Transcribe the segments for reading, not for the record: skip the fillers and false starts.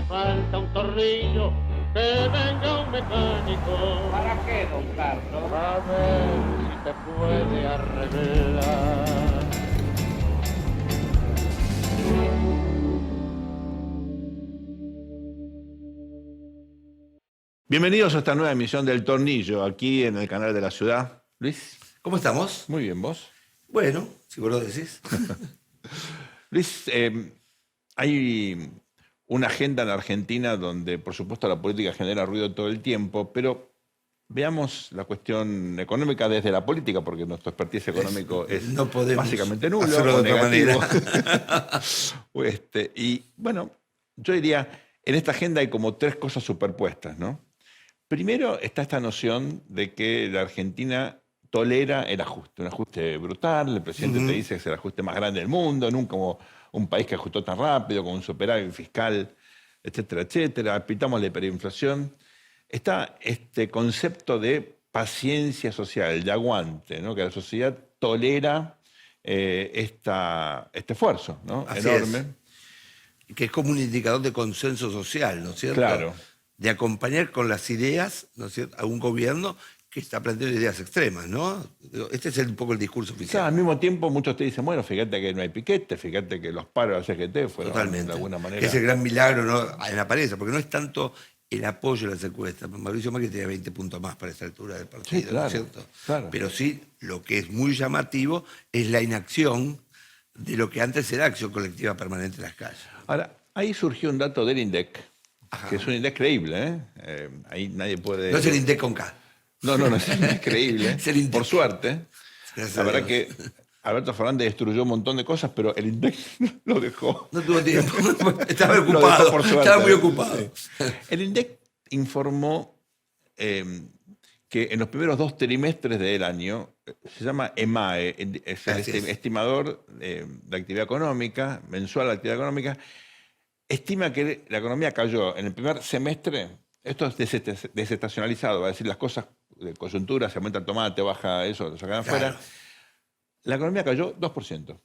falta un tornillo, que venga un mecánico. ¿Para qué, don Carlos? A ver si te puede arreglar. Bienvenidos a esta nueva emisión del Tornillo, aquí en el canal de la ciudad. Luis, ¿Cómo estamos? muy bien, ¿vos? Bueno, si vos lo decís. Luis, hay una agenda en Argentina donde, por supuesto, la política genera ruido todo el tiempo, pero veamos la cuestión económica desde la política, porque nuestro expertise económico es no podemos básicamente nulo hacerlo o de otra negativo. manera. Y bueno, yo diría, en esta agenda hay como tres cosas superpuestas, ¿no? Primero está esta noción de que la Argentina tolera el ajuste, un ajuste brutal. El presidente te dice que es el ajuste más grande del mundo, nunca hubo un país que ajustó tan rápido, con un superávit fiscal, etcétera, etcétera. Pitamos la hiperinflación. Está este concepto de paciencia social, de aguante, ¿no? Que la sociedad tolera este esfuerzo, ¿no? Así enorme. Que es como un indicador de consenso social, ¿no es cierto? Claro. De acompañar con las ideas, ¿no es cierto?, a un gobierno que está planteando ideas extremas, ¿no? Este es un poco el discurso O sea, oficial. al mismo tiempo muchos te dicen, bueno, fíjate que no hay piquete, fíjate que los paros de la CGT fueron Totalmente. de alguna manera. Que es el gran milagro, ¿no?, en la pareja, porque no es tanto el apoyo a las encuestas. Mauricio Macri tenía 20 puntos más para esta altura del partido, Sí, claro, ¿no es cierto? claro. Pero sí, lo que es muy llamativo es la inacción de lo que antes era acción colectiva permanente en las calles. Ahora, ahí surgió un dato del INDEC, Ajá. que es un INDEC creíble, ¿eh? Ahí nadie puede... No es el INDEC con K. No, es un INDEC creíble, Es el INDEC. por suerte. Gracias La a verdad Dios. que Alberto Fernández destruyó un montón de cosas, pero el INDEC lo dejó. No tuvo tiempo, estaba Lo dejó ocupado, por suerte. estaba muy ocupado. Sí. El INDEC informó que en los primeros 2 trimestres del año, se llama EMAE, es el Así es. estimador de actividad económica, mensual de actividad económica, estima que la economía cayó en el primer semestre, esto es desestacionalizado, va a decir las cosas de coyuntura, se aumenta el tomate, baja eso, lo sacan afuera. Claro. La economía cayó 2%.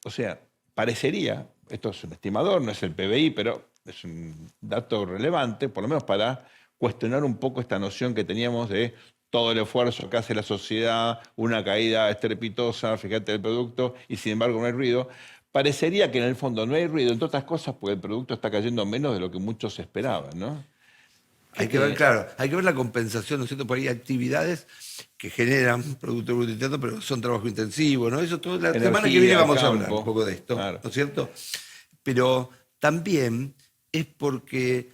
O sea, parecería, esto es un estimador, no es el PBI, pero es un dato relevante, por lo menos para cuestionar un poco esta noción que teníamos de todo el esfuerzo que hace la sociedad, una caída estrepitosa, fíjate, del producto, y sin embargo no hay ruido. Parecería que en el fondo no hay ruido, entre otras cosas, porque el producto está cayendo menos de lo que muchos esperaban, ¿no? Hay que ver, claro, hay que ver la compensación, ¿no es cierto? Por ahí hay actividades que generan Producto Bruto Interno, pero son trabajo intensivo, ¿no? Eso todo, la Energía, semana que viene vamos a campo, hablar un poco de esto, claro. ¿no es cierto? Pero también es porque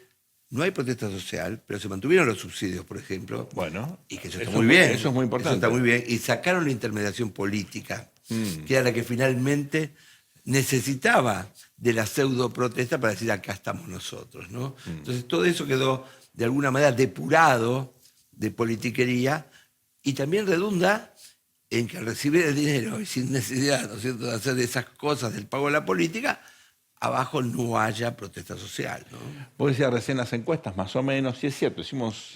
no hay protesta social, pero se mantuvieron los subsidios, por ejemplo. Bueno, Y que eso está eso muy bien. eso es muy importante. Eso está muy bien. Y sacaron la intermediación política, que era la que finalmente necesitaba de la pseudo protesta para decir acá estamos nosotros, ¿no? Entonces todo eso quedó de alguna manera depurado de politiquería y también redunda en que al recibir el dinero y sin necesidad, ¿no es cierto?, de hacer esas cosas del pago de la política, abajo no haya protesta social, ¿no? Vos decías recién las encuestas, más o menos, y es cierto, hicimos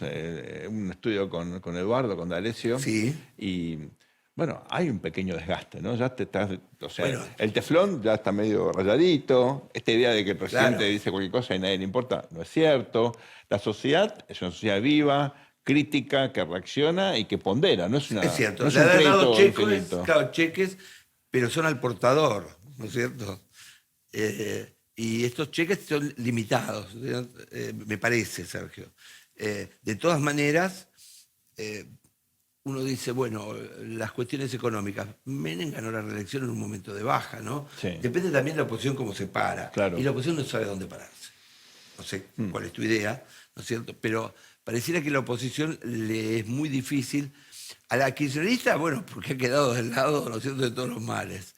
un estudio con Eduardo, con D'Alessio, Sí. y bueno, hay un pequeño desgaste, ¿no? Ya te estás, o sea, Bueno. el teflón ya está medio rayadito, esta idea de que el presidente Claro. dice cualquier cosa y a nadie le importa, no es cierto. La sociedad es una sociedad viva, crítica, que reacciona y que pondera, no es una Es cierto, no es le un han dado crédito cheques, infinito. claro, cheques, pero son al portador, ¿no es cierto? Y estos cheques son limitados, me parece, Sergio. De todas maneras, uno dice, bueno, las cuestiones económicas. Menem ganó la reelección en un momento de baja, ¿no? Sí. Depende también de la oposición cómo se para. Claro. Y la oposición no sabe dónde pararse. No sé cuál es tu idea, ¿no es cierto? Pero pareciera que la oposición le es muy difícil. A la kirchnerista, bueno, porque ha quedado del lado, ¿no es cierto?, de todos los males.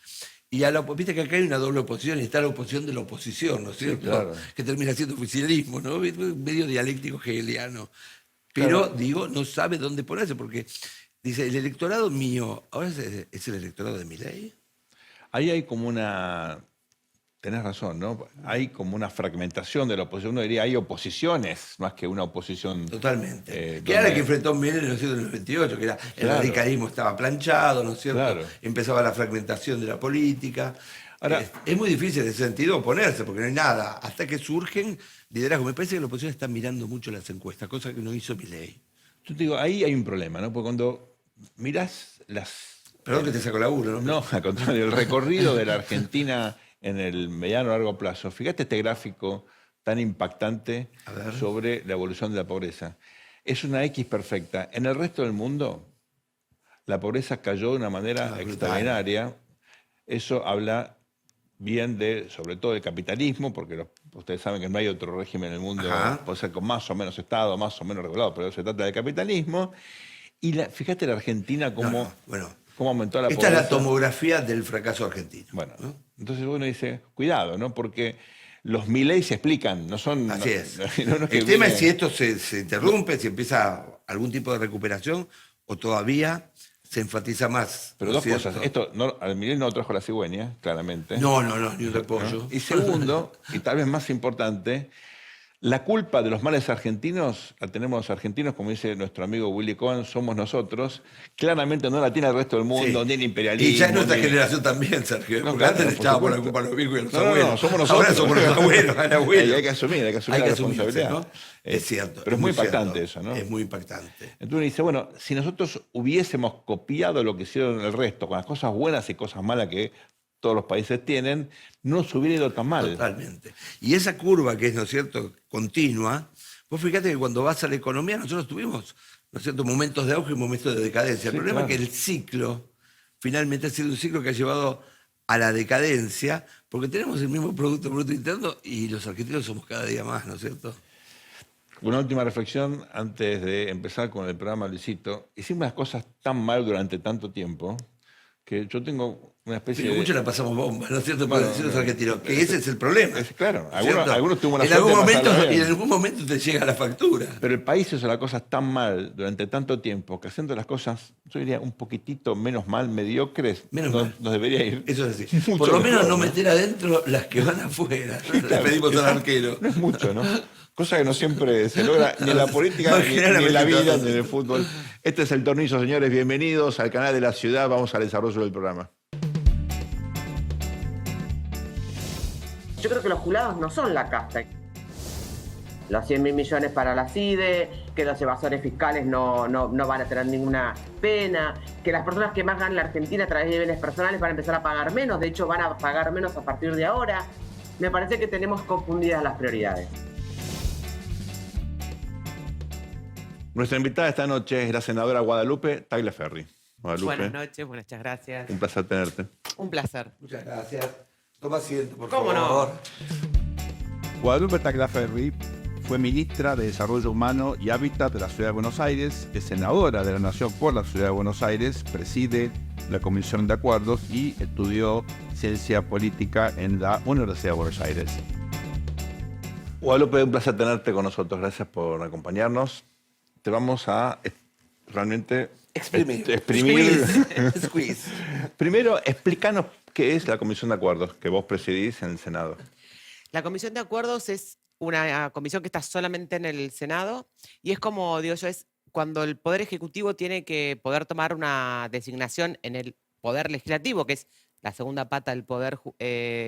Y a la viste que acá hay una doble oposición y está la oposición de la oposición, ¿no es cierto? claro. Que termina siendo oficialismo, ¿no? Medio dialéctico hegeliano. Pero, Claro. digo, no sabe dónde ponerse, porque dice, el electorado mío, ahora es el electorado de Milei. Ahí hay como una... Tenés razón, ¿no? Hay como una fragmentación de la oposición. Uno diría, hay oposiciones más que una oposición. Totalmente. Que era la que enfrentó Menem en el 98, que era el Claro. radicalismo estaba planchado, ¿no es cierto? Claro. Empezaba la fragmentación de la política. Ahora, Es muy difícil en ese sentido oponerse, porque no hay nada. Hasta que surgen liderazgos. Me parece que la oposición está mirando mucho las encuestas, cosa que no hizo Milei. yo te digo, ahí hay un problema, ¿no? Porque cuando mirás Perdón que te saco la uno, ¿no? No, al contrario, el recorrido de la Argentina en el mediano o largo plazo. Fíjate este gráfico tan impactante A ver. sobre la evolución de la pobreza. Es una X perfecta. En el resto del mundo, la pobreza cayó de una manera Brutal. extraordinaria. Eso habla bien de, sobre todo, del capitalismo, porque ustedes saben que no hay otro régimen en el mundo, Ajá. puede ser con más o menos Estado, más o menos regulado, pero se trata de capitalismo. Y fíjate la Argentina cómo, Bueno, cómo aumentó la esta pobreza. es la tomografía del fracaso argentino. Bueno, ¿no? entonces uno dice, cuidado, ¿no? Porque los Milei se explican, no son... Así es. no es que El tema viene- es si esto se interrumpe, si empieza algún tipo de recuperación o todavía se enfatiza más. Pero ¿no es dos cierto? cosas. Esto, al Milei no trajo la cigüeña, claramente. No, ni un ¿no? repollo. Y segundo, y tal vez más importante, la culpa de los males argentinos la tenemos los argentinos, como dice nuestro amigo Willy Cohen, somos nosotros. Claramente no la tiene el resto del mundo, Sí. ni el imperialismo. Y ya en nuestra ni- generación también, Sergio. No, porque claro, antes le por echábamos la supuesto. culpa a los viejos y a los No, abuelos. somos nosotros. Ahora somos los abuelos, al abuelo. Hay que asumir Hay la que asumirse, responsabilidad. ¿no? Es cierto. Pero es muy impactante cierto. eso, ¿no? Es muy impactante. Entonces uno dice, bueno, si nosotros hubiésemos copiado lo que hicieron el resto, con las cosas buenas y cosas malas que todos los países tienen, no nos hubiera ido tan mal. Totalmente. Y esa curva que es, ¿no es cierto?, continua, vos fíjate que cuando vas a la economía nosotros tuvimos, ¿no es cierto?, momentos de auge y momentos de decadencia. El Sí, problema claro. es que el ciclo finalmente ha sido un ciclo que ha llevado a la decadencia, porque tenemos el mismo Producto Interno y los argentinos somos cada día más, ¿no es cierto? Una última reflexión antes de empezar con el programa, Luisito. Hicimos las cosas tan mal durante tanto tiempo que yo tengo una especie Pero de... mucho la pasamos bomba, ¿no es cierto?, Bueno, para decir los no, argentinos, que ese es el problema. claro, ¿no es cierto? algunos tuvimos la en suerte algún de momento pasarla Y bien. en algún momento te llega la factura. Pero el país hizo las cosas tan mal durante tanto tiempo que haciendo las cosas, yo diría, un poquitito menos mal, mediocres, Menos nos, mal. nos debería ir. Eso es así. mucho Por lo menos mejor, no meter adentro las que van afuera. Le Claro, pedimos al exacto. arquero. No es mucho, ¿no? Cosa que no siempre se logra ni en la política, No, ni en la vida, generalmente ni en el fútbol. Este es El Tornillo, señores. Bienvenidos al canal de la ciudad. Vamos al desarrollo del programa. Yo creo que los jurados no son la casta. Los 100.000 millones para la CIDE, que los evasores fiscales no van a tener ninguna pena, que las personas que más ganan en la Argentina a través de bienes personales van a empezar a pagar menos, de hecho van a pagar menos a partir de ahora. Me parece que tenemos confundidas las prioridades. Nuestra invitada esta noche es la senadora Guadalupe Tagliaferri. Guadalupe, Buenas noches, muchas gracias. un placer tenerte. Un placer. Muchas gracias. Toma asiento, por ¿Cómo no? favor. Guadalupe Tagliaferri fue ministra de Desarrollo Humano y Hábitat de la Ciudad de Buenos Aires, es senadora de la Nación por la Ciudad de Buenos Aires, preside la Comisión de Acuerdos y estudió Ciencia Política en la Universidad de Buenos Aires. Guadalupe, un placer tenerte con nosotros. Gracias por acompañarnos. Te vamos a realmente Exprimir. exprimir. Squeeze. Squeeze. Primero, explícanos qué es la Comisión de Acuerdos que vos presidís en el Senado. La Comisión de Acuerdos es una comisión que está solamente en el Senado y es como, digo yo, es cuando el Poder Ejecutivo tiene que poder tomar una designación en el Poder Legislativo, que es la segunda pata del poder,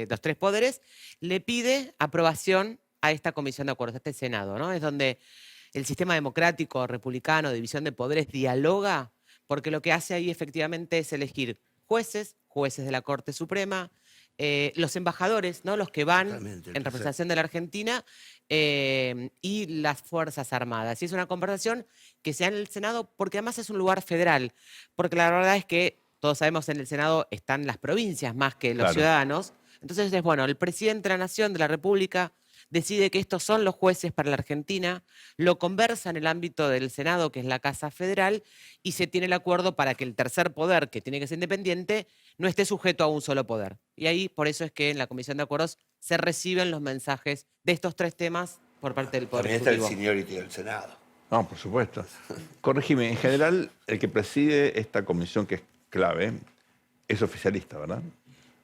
los tres poderes, le pide aprobación a esta Comisión de Acuerdos, a este Senado, ¿no? Es donde el sistema democrático, republicano, división de poderes, dialoga, porque lo que hace ahí efectivamente es elegir jueces de la Corte Suprema, los embajadores, ¿no?, los que van Totalmente, en representación de la Argentina, y las Fuerzas Armadas. Y es una conversación que se da en el Senado porque además es un lugar federal, porque la verdad es que todos sabemos en el Senado están las provincias más que los Claro. ciudadanos. Entonces es bueno, el presidente de la Nación, de la República, decide que estos son los jueces para la Argentina, lo conversa en el ámbito del Senado, que es la Casa Federal, y se tiene el acuerdo para que el tercer poder, que tiene que ser independiente, no esté sujeto a un solo poder. Y ahí por eso es que en la Comisión de Acuerdos se reciben los mensajes de estos tres temas por parte del Poder También está el Ejecutivo. seniority del Senado. No, por supuesto. Corregime, en general, el que preside esta comisión, que es clave, es oficialista, ¿verdad?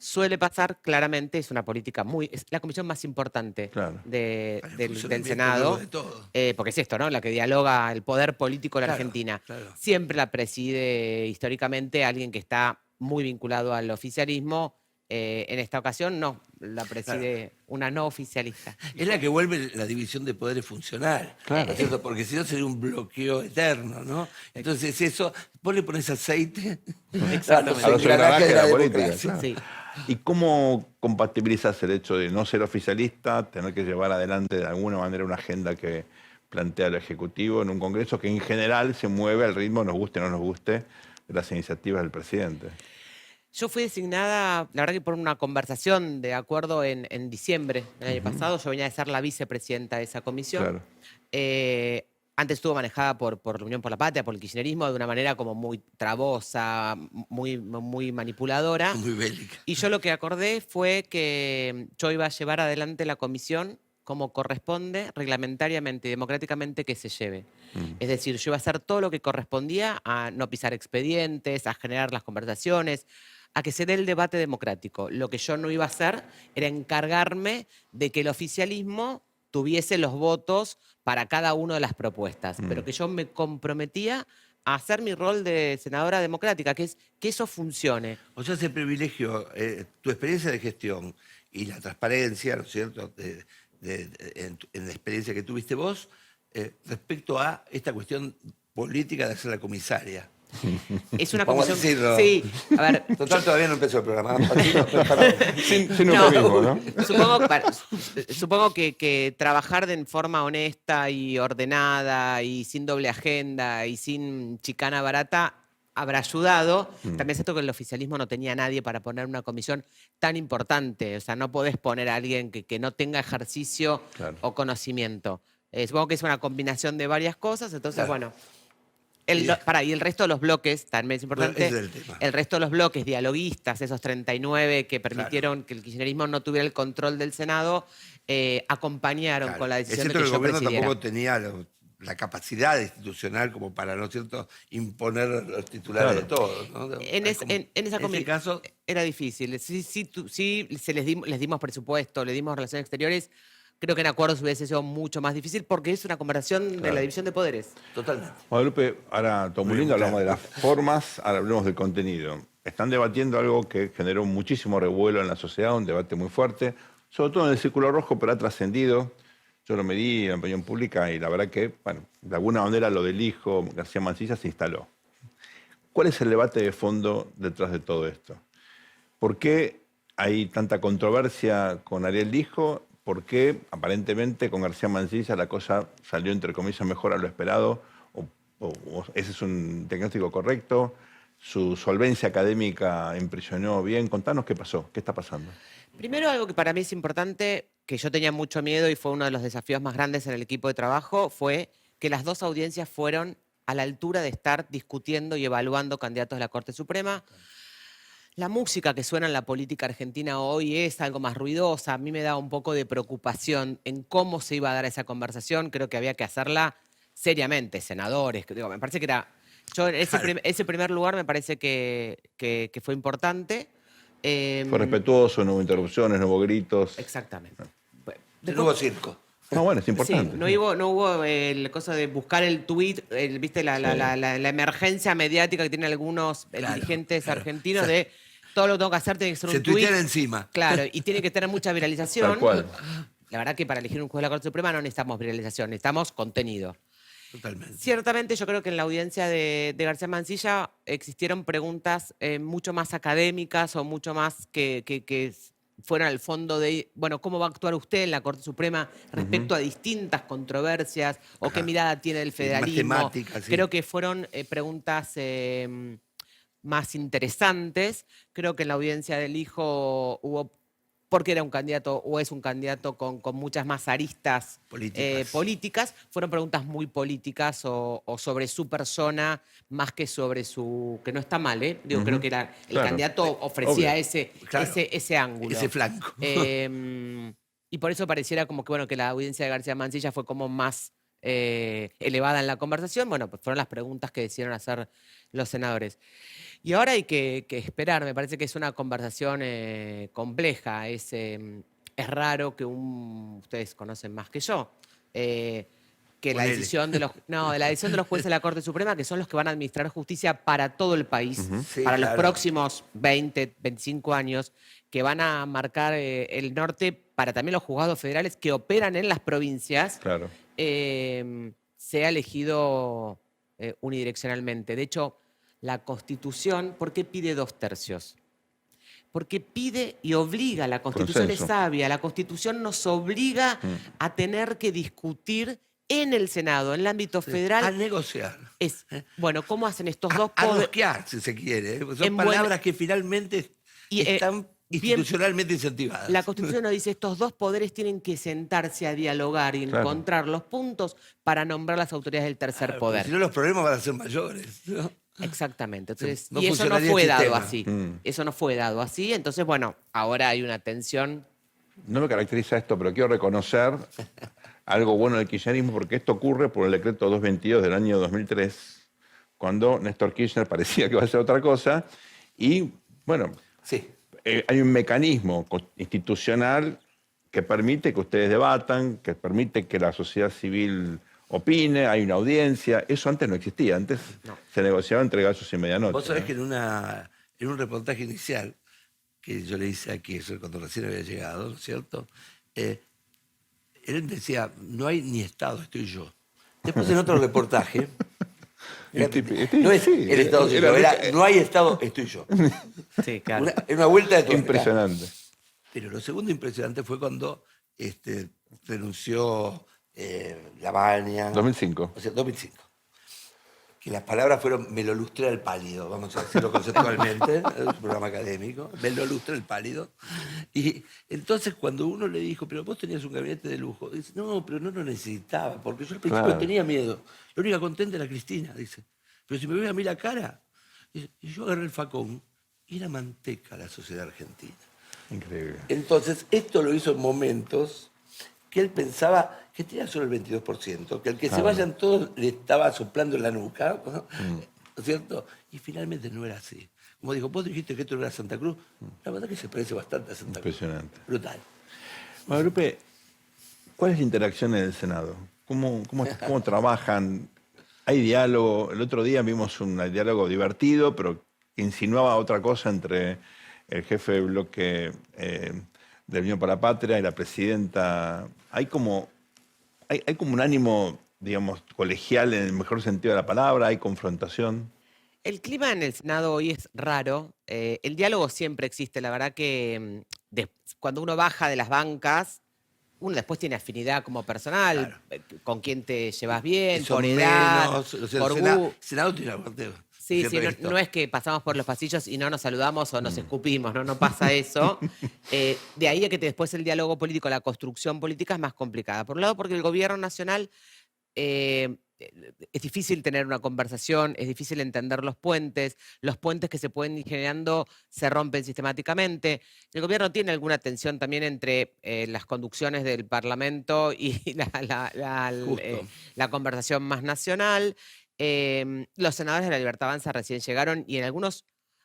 Suele pasar claramente, es una política es la comisión más importante Claro. Para el del funcionamiento Senado. luego de todo. Porque es esto, ¿no? La que dialoga el poder político de la Claro, Argentina. claro. Siempre la preside históricamente alguien que está muy vinculado al oficialismo, En esta ocasión no, la preside una no oficialista. Es la que vuelve la división de poderes funcional, ¿no es cierto? Porque si no sería un bloqueo eterno, ¿no? Entonces eso, vos le pones aceite Exactamente. A los engranajes de la política, democracia. claro. Sí. ¿Y cómo compatibilizas el hecho de no ser oficialista, tener que llevar adelante de alguna manera una agenda que plantea el Ejecutivo en un Congreso que en general se mueve al ritmo, nos guste o no nos guste, de las iniciativas del presidente? Yo fui designada, la verdad que por una conversación de acuerdo en diciembre del año pasado. Yo venía de ser la vicepresidenta de esa comisión. Claro. Antes estuvo manejada por la Unión por la Patria, por el kirchnerismo, de una manera como muy trabosa, muy manipuladora. Muy bélica. Y yo lo que acordé fue que yo iba a llevar adelante la comisión como corresponde reglamentariamente y democráticamente que se lleve. Es decir, yo iba a hacer todo lo que correspondía a no pisar expedientes, a generar las conversaciones, a que se dé el debate democrático. Lo que yo no iba a hacer era encargarme de que el oficialismo tuviese los votos para cada una de las propuestas, pero que yo me comprometía a hacer mi rol de senadora democrática, que es que eso funcione. O sea, ese privilegio, tu experiencia de gestión y la transparencia, ¿no es cierto?, en la experiencia que tuviste vos, respecto a esta cuestión política de ser la comisaria. Es una Vamos a comisión. decirlo. Sí, a ver. Total, todavía no empezó el programa. Sin No. eufemismo, ¿no? Supongo que trabajar de forma honesta y ordenada y sin doble agenda y sin chicana barata habrá ayudado. También es cierto que el oficialismo no tenía a nadie para poner una comisión tan importante. O sea, no podés poner a alguien que no tenga ejercicio Claro. o conocimiento. Supongo que es una combinación de varias cosas. Entonces, Claro. bueno. Bien. Y el resto de los bloques, también es importante, Bueno, ese es el tema. el resto de los bloques dialoguistas, esos 39 que permitieron que el kirchnerismo no tuviera el control del Senado, acompañaron Claro. con la Es decisión de cierto que que el yo gobierno presidiera. tampoco tenía la capacidad institucional como para, ¿no es cierto?, imponer los titulares Claro. de todos, ¿no? En esa este comisión caso, era difícil. Sí, les dimos presupuesto, le dimos relaciones exteriores. Creo que en acuerdos hubiese sido mucho más difícil porque es una conversación de la división de poderes. totalmente. Guadalupe, ahora todo muy Muy lindo, bien, hablamos de las formas, ahora hablemos del contenido. Están debatiendo algo que generó muchísimo revuelo en la sociedad, un debate muy fuerte, sobre todo en el Círculo Rojo, pero ha trascendido. Yo lo medí en opinión pública y la verdad que, bueno, de alguna manera lo del hijo García Mansilla se instaló. ¿Cuál es el debate de fondo detrás de todo esto? ¿Por qué hay tanta controversia con Ariel Lijo? ¿Por qué aparentemente con García Mansilla la cosa salió, entre comillas, mejor a lo esperado? ¿O ese es un diagnóstico correcto? ¿Su solvencia académica impresionó bien? Contanos qué pasó, qué está pasando. Primero, algo que para mí es importante, que yo tenía mucho miedo y fue uno de los desafíos más grandes en el equipo de trabajo, fue que las dos audiencias fueron a la altura de estar discutiendo y evaluando candidatos de la Corte Suprema. La música que suena en la política argentina hoy es algo más ruidosa. A mí me da un poco de preocupación en cómo se iba a dar esa conversación. Creo que había que hacerla seriamente, senadores. Digo, me parece que era... Yo en ese primer lugar me parece que fue importante. Fue respetuoso, no hubo interrupciones, no hubo gritos. Exactamente. No hubo circo. No, bueno, es Sí, importante. no hubo el cosa de buscar el tuit, viste, la emergencia mediática que tienen algunos Claro, dirigentes claro. argentinos O sea, de todo lo que tengo que hacer tiene que ser Se un tuit. tuitean encima. Claro, y tiene que tener mucha viralización. Tal cual. La verdad que para elegir un juez de la Corte Suprema no necesitamos viralización, necesitamos contenido. Totalmente. Ciertamente yo creo que en la audiencia de García Mansilla existieron preguntas mucho más académicas o mucho más que fueron al fondo de, bueno, ¿cómo va a actuar usted en la Corte Suprema respecto a distintas controversias o qué mirada tiene el federalismo? Matemáticas, sí. Creo que fueron preguntas más interesantes. Creo que en la audiencia del hijo hubo, porque era un candidato o es un candidato con muchas más aristas políticas, fueron preguntas muy políticas o sobre su persona más que sobre su... que no está mal, ¿eh? Digo, creo que el Claro. candidato ofrecía Claro. ese ángulo. Ese flanco. Y por eso pareciera como que, bueno, que la audiencia de García Mansilla fue como más elevada en la conversación. Bueno, pues fueron las preguntas que decidieron hacer los senadores. Y ahora hay que esperar, me parece que es una conversación compleja. Es raro que ustedes conocen más que yo. que la Ponele. decisión de la decisión de los jueces de la Corte Suprema, que son los que van a administrar justicia para todo el país, Sí, para los claro. próximos 20, 25 años, que van a marcar el norte para también los juzgados federales que operan en las provincias, Claro. sea elegido unidireccionalmente. De hecho, la Constitución, ¿por qué pide 2/3? Porque pide y obliga, la Constitución es Consenso. sabia, la Constitución nos obliga a tener que discutir en el Senado, en el ámbito A federal. negociar. Bueno, ¿cómo hacen estos dos A poderes? rosquear, si se quiere. Son En palabras buena- que finalmente Y, están bien, institucionalmente incentivadas. la Constitución nos dice estos dos poderes tienen que sentarse a dialogar y Claro. encontrar los puntos para nombrar las autoridades del tercer Porque poder. Si no, los problemas van a ser mayores, ¿no? Exactamente. Entonces, No y eso no funcionaría el fue dado sistema. así. Eso no fue dado así. Entonces, bueno, ahora hay una tensión. No me caracteriza esto, pero quiero reconocer algo bueno del kirchnerismo, porque esto ocurre por el decreto 222 del año 2003, cuando Néstor Kirchner parecía que iba a hacer otra cosa, y bueno, Sí. hay un mecanismo institucional que permite que ustedes debatan, que permite que la sociedad civil opine, hay una audiencia. Eso antes no existía, antes se negociaba entre gallos y medianoche. Vos sabés ¿no? que en un reportaje inicial que yo le hice aquí, eso cuando recién había llegado, ¿no es cierto? Él decía, no hay ni Estado, estoy yo. Después en otro reportaje, no es el Estado, sino era, no hay Estado, estoy yo. Sí, claro. Una vuelta de tuerca. Impresionante. Pero lo segundo impresionante fue cuando renunció Lavagna. 2005. O sea, 2005. Que las palabras fueron me lo lustra el pálido, vamos a decirlo conceptualmente, es un programa académico, me lo lustra el pálido. Y entonces cuando uno le dijo, pero vos tenías un gabinete de lujo, dice, no, pero no lo necesitaba, porque yo al principio Claro. tenía miedo. La única contenta era Cristina, dice. Pero si me ve a mí la cara, dice, y yo agarré el facón y era manteca la sociedad argentina. Increíble. Entonces, esto lo hizo en momentos que él pensaba que tenía solo el 22%, que al que se vayan todos le estaba soplando en la nuca, ¿no? ¿No es cierto? Y finalmente no era así. Como dijo, vos dijiste que esto no era Santa Cruz. La verdad que se parece bastante a Santa Cruz. Impresionante. Brutal. Guadalupe, ¿cuál es la interacción en el Senado? ¿Cómo trabajan? ¿Hay diálogo? El otro día vimos un diálogo divertido, pero que insinuaba otra cosa entre el jefe del bloque de Unión para la Patria y la presidenta. Hay como un ánimo, digamos, colegial en el mejor sentido de la palabra, hay confrontación. El clima en el Senado hoy es raro. El diálogo siempre existe. La verdad que cuando uno baja de las bancas, uno después tiene afinidad como personal, con quién te llevas bien, Son por edad, menos, o sea, por el Senado tiene una parte. Sí, sí, no es que pasamos por los pasillos y no nos saludamos o nos escupimos, no pasa eso. De ahí a que después el diálogo político, la construcción política es más complicada. Por un lado, porque el gobierno nacional es difícil tener una conversación, es difícil entender los puentes que se pueden ir generando se rompen sistemáticamente. El gobierno tiene alguna tensión también entre las conducciones del Parlamento y la conversación más nacional. Los senadores de la Libertad Avanza recién llegaron y en algunos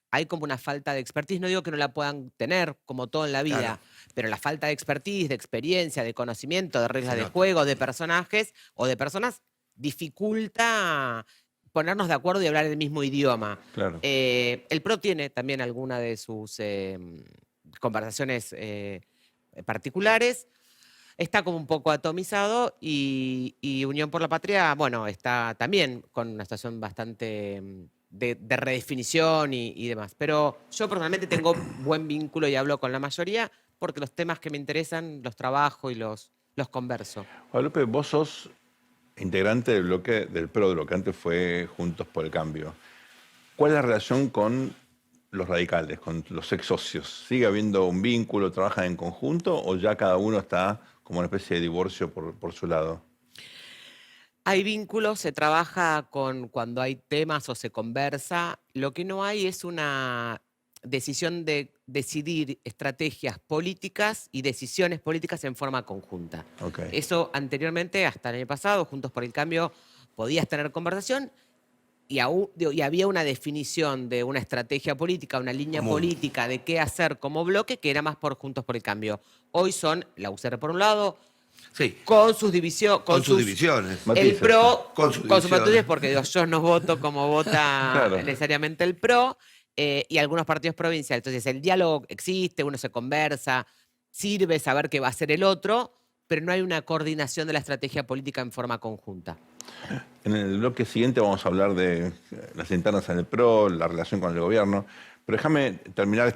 hay como una falta de expertise. No digo que no la puedan tener, como todo en la vida, Claro. pero la falta de expertise, de experiencia, de conocimiento, de reglas Se de nota. juego, de personajes o de personas, dificulta ponernos de acuerdo y hablar el mismo idioma. Claro. El PRO tiene también alguna de sus conversaciones particulares. Está como un poco atomizado y Unión por la Patria, bueno, está también con una situación bastante de redefinición y demás. Pero yo personalmente tengo buen vínculo y hablo con la mayoría porque los temas que me interesan los trabajo y los converso. Guadalupe, vos sos integrante del bloque del PRO, de lo que antes fue Juntos por el Cambio. ¿Cuál es la relación con los radicales, con los ex socios? ¿Sigue habiendo un vínculo, trabajan en conjunto o ya cada uno está como una especie de divorcio por su lado? Hay vínculos, se trabaja cuando hay temas o se conversa. Lo que no hay es una decisión de decidir estrategias políticas y decisiones políticas en forma conjunta. Okay. Eso anteriormente, hasta el año pasado, Juntos por el Cambio, podías tener conversación y había una definición de una estrategia política, una línea política de qué hacer como bloque, que era más por Juntos por el Cambio. Hoy son la UCR por un lado, Sí, con sus divisiones. con sus divisiones. El Matices. PRO Con sus con sus divisiones. matices, porque digo, yo no voto como vota Claro. necesariamente el PRO, y algunos partidos provinciales. Entonces, el diálogo existe, uno se conversa, sirve saber qué va a hacer el otro, pero no hay una coordinación de la estrategia política en forma conjunta. En el bloque siguiente vamos a hablar de las internas en el PRO, la relación con el gobierno, pero déjame terminar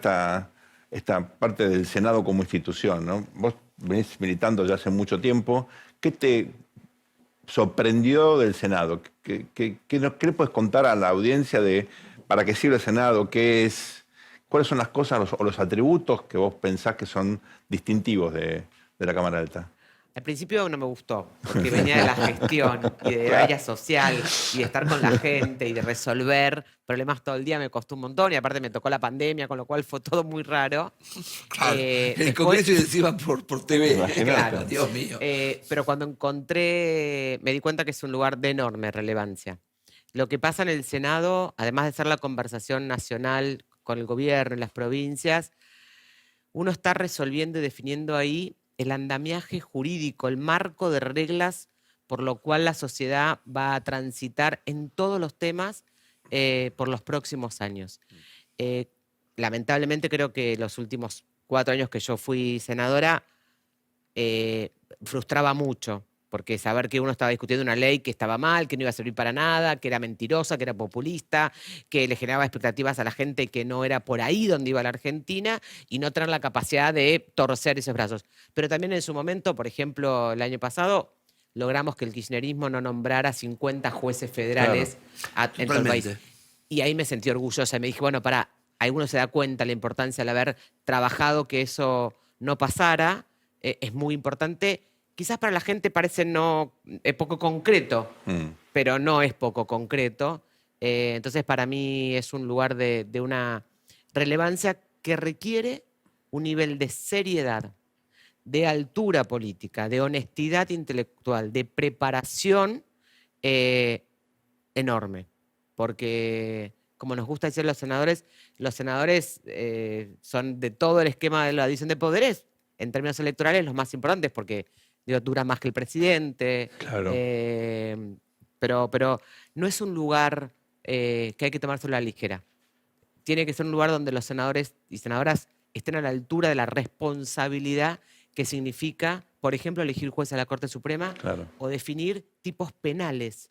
esta parte del Senado como institución, ¿no? Vos venís militando ya hace mucho tiempo. ¿Qué te sorprendió del Senado? ¿Qué le puedes contar a la audiencia de para qué sirve el Senado? ¿Cuáles son las cosas o los atributos que vos pensás que son distintivos de la Cámara Alta? Al principio no me gustó, porque venía de la gestión y del área social y de estar con la gente y de resolver problemas todo el día, me costó un montón y aparte me tocó la pandemia, con lo cual fue todo muy raro. Claro, en el Después- Congreso y encima por TV. Imagínate. Claro, Dios mío. Pero cuando encontré, me di cuenta que es un lugar de enorme relevancia. Lo que pasa en el Senado, además de ser la conversación nacional con el gobierno y las provincias, uno está resolviendo y definiendo ahí el andamiaje jurídico, el marco de reglas por lo cual la sociedad va a transitar en todos los temas por los próximos años. Lamentablemente creo que los últimos 4 años que yo fui senadora frustraba mucho, porque saber que uno estaba discutiendo una ley que estaba mal, que no iba a servir para nada, que era mentirosa, que era populista, que le generaba expectativas a la gente que no era por ahí donde iba la Argentina y no tener la capacidad de torcer esos brazos. Pero también en su momento, por ejemplo, el año pasado, logramos que el kirchnerismo no nombrara 50 jueces federales en todo el país. Totalmente. Y ahí me sentí orgullosa. Me dije, bueno, alguno se da cuenta la importancia de haber trabajado que eso no pasara. Es muy importante. Quizás para la gente parece poco concreto, pero no es poco concreto. Entonces, para mí es un lugar de una relevancia que requiere un nivel de seriedad, de altura política, de honestidad intelectual, de preparación enorme. Porque, como nos gusta decir los senadores son de todo el esquema de la división de poderes, en términos electorales, los más importantes, porque dura más que el presidente. Claro. Pero no es un lugar que hay que tomárselo a la ligera. Tiene que ser un lugar donde los senadores y senadoras estén a la altura de la responsabilidad que significa, por ejemplo, elegir juez a la Corte Suprema Claro. o definir tipos penales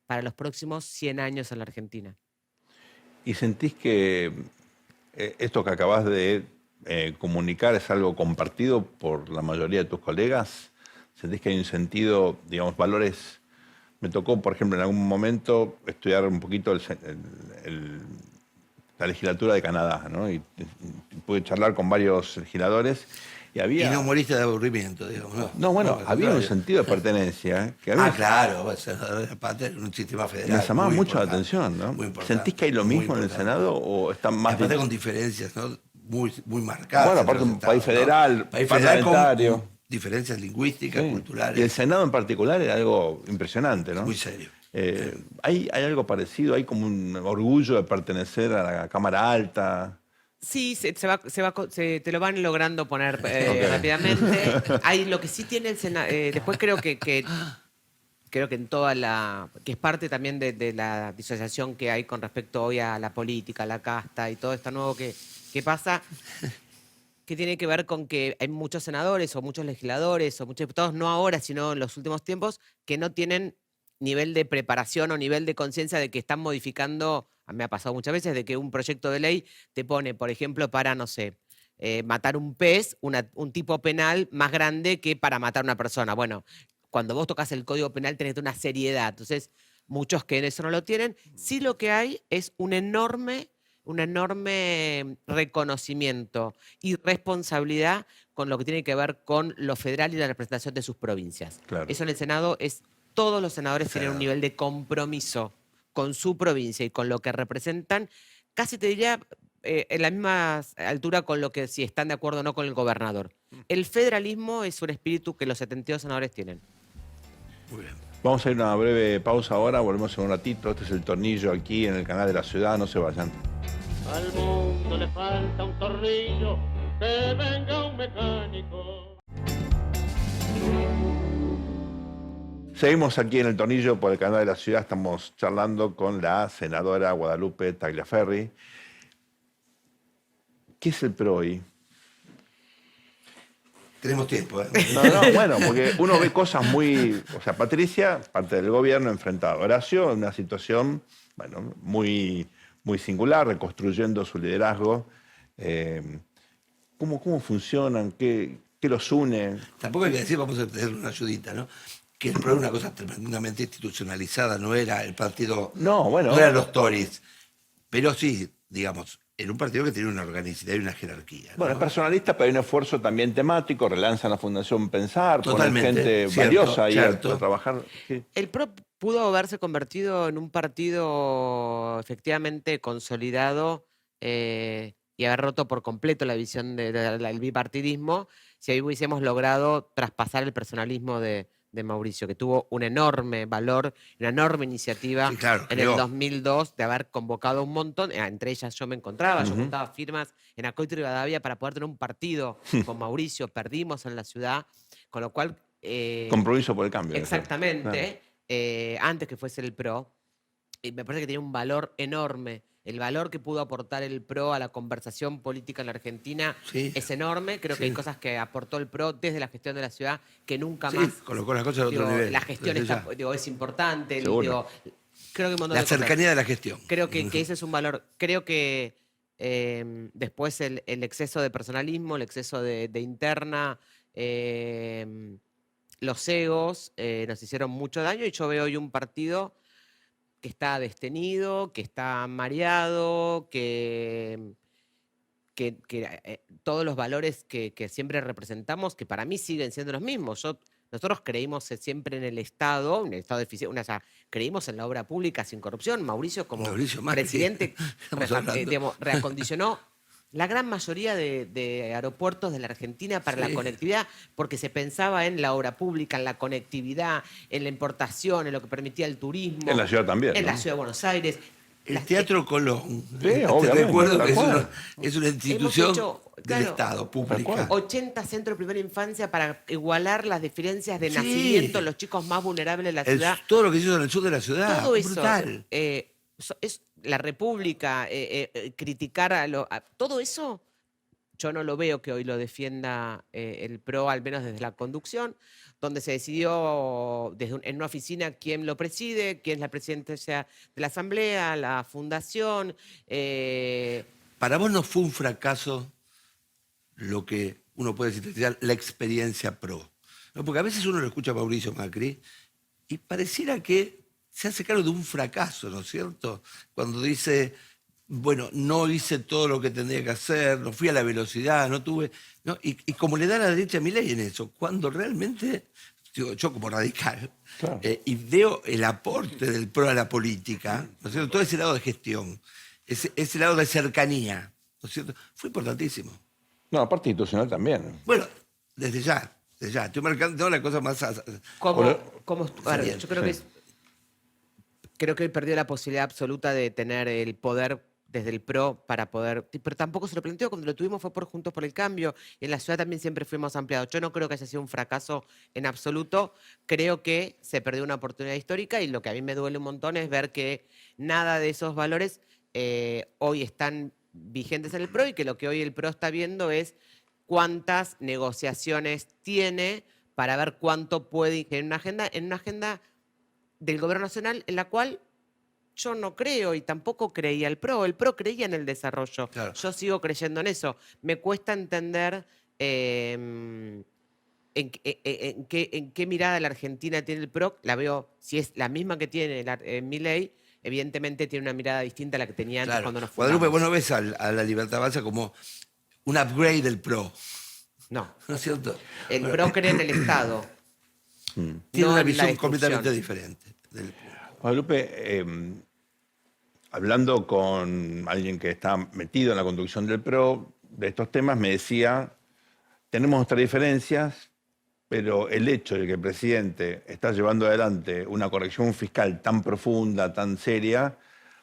para los próximos 100 años en la Argentina. ¿Y sentís que esto que acabas de comunicar es algo compartido por la mayoría de tus colegas? ¿Sentís que hay un sentido, digamos, valores? Me tocó, por ejemplo, en algún momento estudiar un poquito la legislatura de Canadá, ¿no? Y pude charlar con varios legisladores y había... Y no moriste de aburrimiento, digamos. No, bueno, al había un contrario. sentido de pertenencia. Que a mí Claro, aparte un sistema federal. me llamaba muy mucho la importante, atención, ¿no? muy importante, ¿Sentís que hay lo muy mismo en el importante. Senado o están más... Aparte con diferencias, ¿no? Muy marcadas. Bueno, entre aparte los un país estados, ¿no? federal, País federal parlamentario. con diferencias lingüísticas, Sí. culturales. Y el Senado en particular era algo impresionante, ¿no? Muy serio. ¿Hay algo parecido? ¿Hay como un orgullo de pertenecer a la Cámara Alta? Sí, te lo van logrando poner rápidamente. Hay lo que sí tiene el Senado. Después creo que en toda que es parte también de la disociación que hay con respecto hoy a la política, a la casta y todo esto nuevo que pasa, que tiene que ver con que hay muchos senadores o muchos legisladores o muchos diputados, no ahora, sino en los últimos tiempos, que no tienen nivel de preparación o nivel de conciencia de que están modificando. Me ha pasado muchas veces de que un proyecto de ley te pone, por ejemplo, para, no sé, matar un pez, un tipo penal más grande que para matar a una persona. Bueno, cuando vos tocas el Código Penal tenés una seriedad. Entonces, muchos que en eso no lo tienen. Sí, lo que hay es un enorme reconocimiento y responsabilidad con lo que tiene que ver con lo federal y la representación de sus provincias. Claro. Eso en el Senado todos los senadores tienen un nivel de compromiso con su provincia y con lo que representan, casi te diría en la misma altura con lo que si están de acuerdo o no con el gobernador. El federalismo es un espíritu que los 72 senadores tienen. Muy bien. Vamos a ir a una breve pausa ahora, volvemos en un ratito. Este es El Tornillo aquí en el canal de la ciudad, no se vayan. Al mundo le falta un tornillo, que venga un mecánico. Seguimos aquí en El Tornillo por el canal de la ciudad. Estamos charlando con la senadora Guadalupe Tagliaferri. ¿Qué es el PROI? Tenemos tiempo, ¿eh? No, bueno, porque uno ve cosas muy... O sea, Patricia, parte del gobierno, enfrentado a Horacio en una situación, bueno, muy, muy singular, reconstruyendo su liderazgo. ¿Cómo funcionan? ¿Qué los une? Tampoco hay que decir, vamos a tener una ayudita, ¿no? Que el PRO era una cosa tremendamente institucionalizada, no era el partido... No eran los Tories. Pero sí, digamos, era un partido que tenía una organicidad y una jerarquía, ¿no? Bueno, es personalista, pero hay un esfuerzo también temático, relanzan la Fundación Pensar, ponen Totalmente, gente cierto, valiosa ahí a cierto. trabajar. Sí. El PRO pudo haberse convertido en un partido efectivamente consolidado y haber roto por completo la visión del bipartidismo si ahí hubiésemos logrado traspasar el personalismo de Mauricio, que tuvo un enorme valor, una enorme iniciativa Sí, claro, en el 2002 de haber convocado un montón, entre ellas yo me encontraba, yo juntaba firmas en Acoito y Rivadavia para poder tener un partido con Mauricio, perdimos en la ciudad, con lo cual... Compromiso por el cambio. exactamente, antes que fuese el PRO, y me parece que tenía un valor enorme. El valor que pudo aportar el PRO a la conversación política en la Argentina Sí. es enorme. Creo que hay cosas que aportó el PRO desde la gestión de la ciudad que nunca Sí, más. colocó las cosas a otro nivel. La gestión desde está, ya. es importante. Seguro. Creo que un montón La de cosas. cercanía de la gestión. Creo que ese es un valor. Creo que después el exceso de personalismo, el exceso de interna, los egos nos hicieron mucho daño y yo veo hoy un partido que está destenido, que está mareado, que todos los valores que siempre representamos, que para mí siguen siendo los mismos. Nosotros creímos siempre en el Estado de eficiencia, o sea, creímos en la obra pública sin corrupción. Mauricio, como Mauricio Macri. presidente, Estamos hablando. digamos, reacondicionó la gran mayoría de aeropuertos de la Argentina para la Sí. conectividad, porque se pensaba en la obra pública, en la conectividad, en la importación, en lo que permitía el turismo. En la ciudad también, En ¿no? la ciudad de Buenos Aires. El Teatro Colón. Sí, obviamente, recuerdo tal que cual. es una institución hecho, del claro, Estado, pública. cual. 80 centros de primera infancia para igualar las diferencias de Sí. nacimiento en los chicos más vulnerables de la ciudad. Todo lo que se hizo en el sur de la ciudad. Todo eso Brutal. es la República, criticar todo eso. Yo no lo veo que hoy lo defienda el PRO, al menos desde la conducción, donde se decidió en una oficina quién lo preside, quién es la presidencia de la Asamblea, la fundación. Para vos no fue un fracaso lo que uno puede sintetizar la experiencia PRO. ¿No? Porque a veces uno lo escucha a Mauricio Macri y pareciera que se hace cargo de un fracaso, ¿no es cierto? Cuando dice, bueno, no hice todo lo que tendría que hacer, no fui a la velocidad, no tuve... ¿no? Y como le da a la derecha a Milei en eso, cuando realmente, digo, yo como radical, Claro. y veo el aporte del PRO a la política, ¿no es cierto? Todo ese lado de gestión, ese lado de cercanía, ¿no es cierto? Fue importantísimo. No, aparte institucional también. Bueno, desde ya. Estoy marcando la cosa más... A ver, yo creo sí. que creo que él perdió la posibilidad absoluta de tener el poder desde el PRO para poder... Pero tampoco se lo planteó, cuando lo tuvimos fue por Juntos por el Cambio, y en la ciudad también siempre fuimos ampliados. Yo no creo que haya sido un fracaso en absoluto, creo que se perdió una oportunidad histórica y lo que a mí me duele un montón es ver que nada de esos valores hoy están vigentes en el PRO y que lo que hoy el PRO está viendo es cuántas negociaciones tiene para ver cuánto puede ingerir en una agenda del gobierno nacional en la cual yo no creo y tampoco creía el PRO. El PRO creía en el desarrollo. Claro. Yo sigo creyendo en eso. Me cuesta entender en qué mirada la Argentina tiene el PRO. La veo, si es la misma que tiene Milei, evidentemente tiene una mirada distinta a la que tenía antes Claro. cuando nos Guadalupe, fundamos. vos no ves a la Libertad Avanza como un upgrade del PRO, No. ¿no es cierto? El PRO cree en el Estado. Tiene no una en la visión destrucción. completamente diferente del PRO. Guadalupe, hablando con alguien que está metido en la conducción del PRO de estos temas, me decía, tenemos nuestras diferencias, pero el hecho de que el presidente está llevando adelante una corrección fiscal tan profunda, tan seria,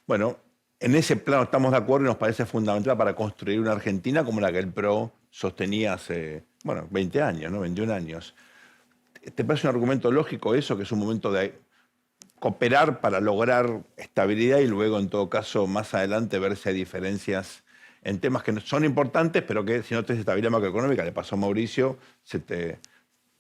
bueno, en ese plano estamos de acuerdo y nos parece fundamental para construir una Argentina como la que el PRO sostenía hace, 20 años, ¿no? 21 años. ¿Te parece un argumento lógico eso, que es un momento de cooperar para lograr estabilidad y luego, en todo caso, más adelante ver si hay diferencias en temas que son importantes, pero que si no tienes estabilidad macroeconómica, le pasó a Mauricio, se te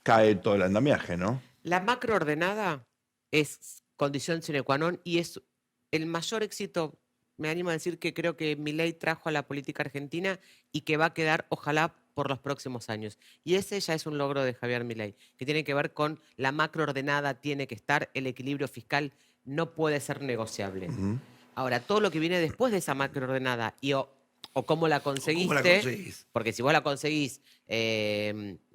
cae todo el andamiaje, ¿no? La macroordenada es condición sine qua non y es el mayor éxito, me animo a decir, que creo que Milei trajo a la política argentina y que va a quedar, ojalá, por los próximos años. Y ese ya es un logro de Javier Milei, que tiene que ver con la macroordenada, tiene que estar, el equilibrio fiscal no puede ser negociable. Ahora, todo lo que viene después de esa macroordenada o cómo la conseguiste, ¿Cómo la conseguís? porque si vos la conseguís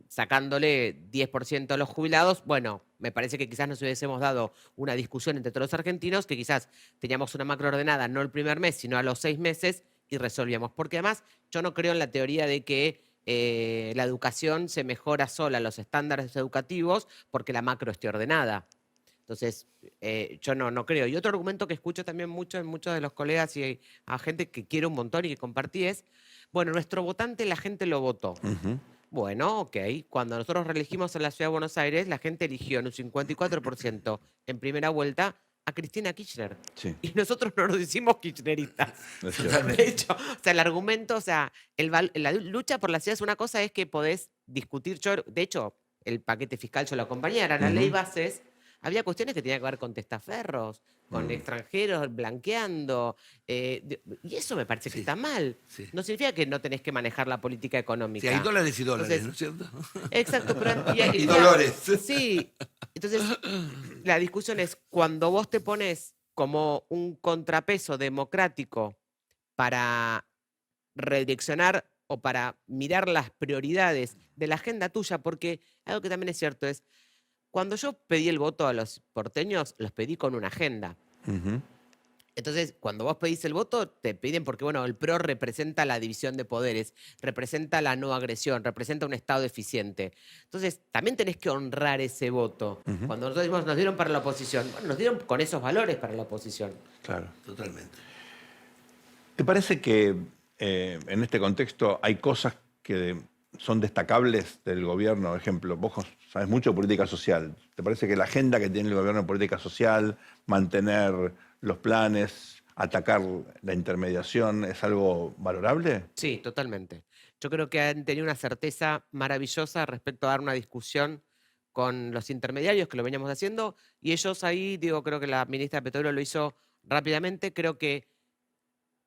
sacándole 10% a los jubilados, bueno, me parece que quizás nos hubiésemos dado una discusión entre todos los argentinos, que quizás teníamos una macroordenada no el primer mes, sino a los 6 meses y resolvíamos. Porque además yo no creo en la teoría de que la educación se mejora sola, los estándares educativos, porque la macro esté ordenada. Entonces, yo no creo. Y otro argumento que escucho también mucho en muchos de los colegas y a gente que quiero un montón y que compartí es, bueno, nuestro votante la gente lo votó. Bueno, ok. Cuando nosotros reelegimos en la Ciudad de Buenos Aires, la gente eligió en un 54% en primera vuelta a Cristina Kirchner. Sí. Y nosotros no nos hicimos kirchneristas. Es cierto. De hecho, o sea, el argumento, o sea, la lucha por la ciudad es una cosa, es que podés discutir. De hecho, el paquete fiscal yo lo acompañé, era la ley bases. Había cuestiones que tenían que ver con testaferros, con extranjeros blanqueando. Y eso me parece que está mal. Sí. No significa que no tenés que manejar la política económica. Sí, hay dólares y dólares, Entonces, ¿no es cierto? Exacto, pero Y dolores. Sí. Entonces, la discusión es cuando vos te pones como un contrapeso democrático para redireccionar o para mirar las prioridades de la agenda tuya, porque algo que también es cierto es, cuando yo pedí el voto a los porteños, los pedí con una agenda. Entonces, cuando vos pedís el voto, te piden porque, bueno, el PRO representa la división de poderes, representa la no agresión, representa un Estado eficiente. Entonces, también tenés que honrar ese voto. Cuando nosotros decimos, nos dieron para la oposición, bueno, nos dieron con esos valores para la oposición. Claro. Totalmente. ¿Te parece que en este contexto hay cosas que son destacables del gobierno? Por ejemplo, vos sabes mucho de política social. ¿Te parece que la agenda que tiene el gobierno en política social, mantener los planes, atacar la intermediación, es algo valorable? Sí, totalmente. Yo creo que han tenido una certeza maravillosa respecto a dar una discusión con los intermediarios, que lo veníamos haciendo, y ellos ahí, digo, creo que la ministra de Petróleo lo hizo rápidamente. Creo que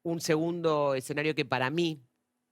un segundo escenario que para mí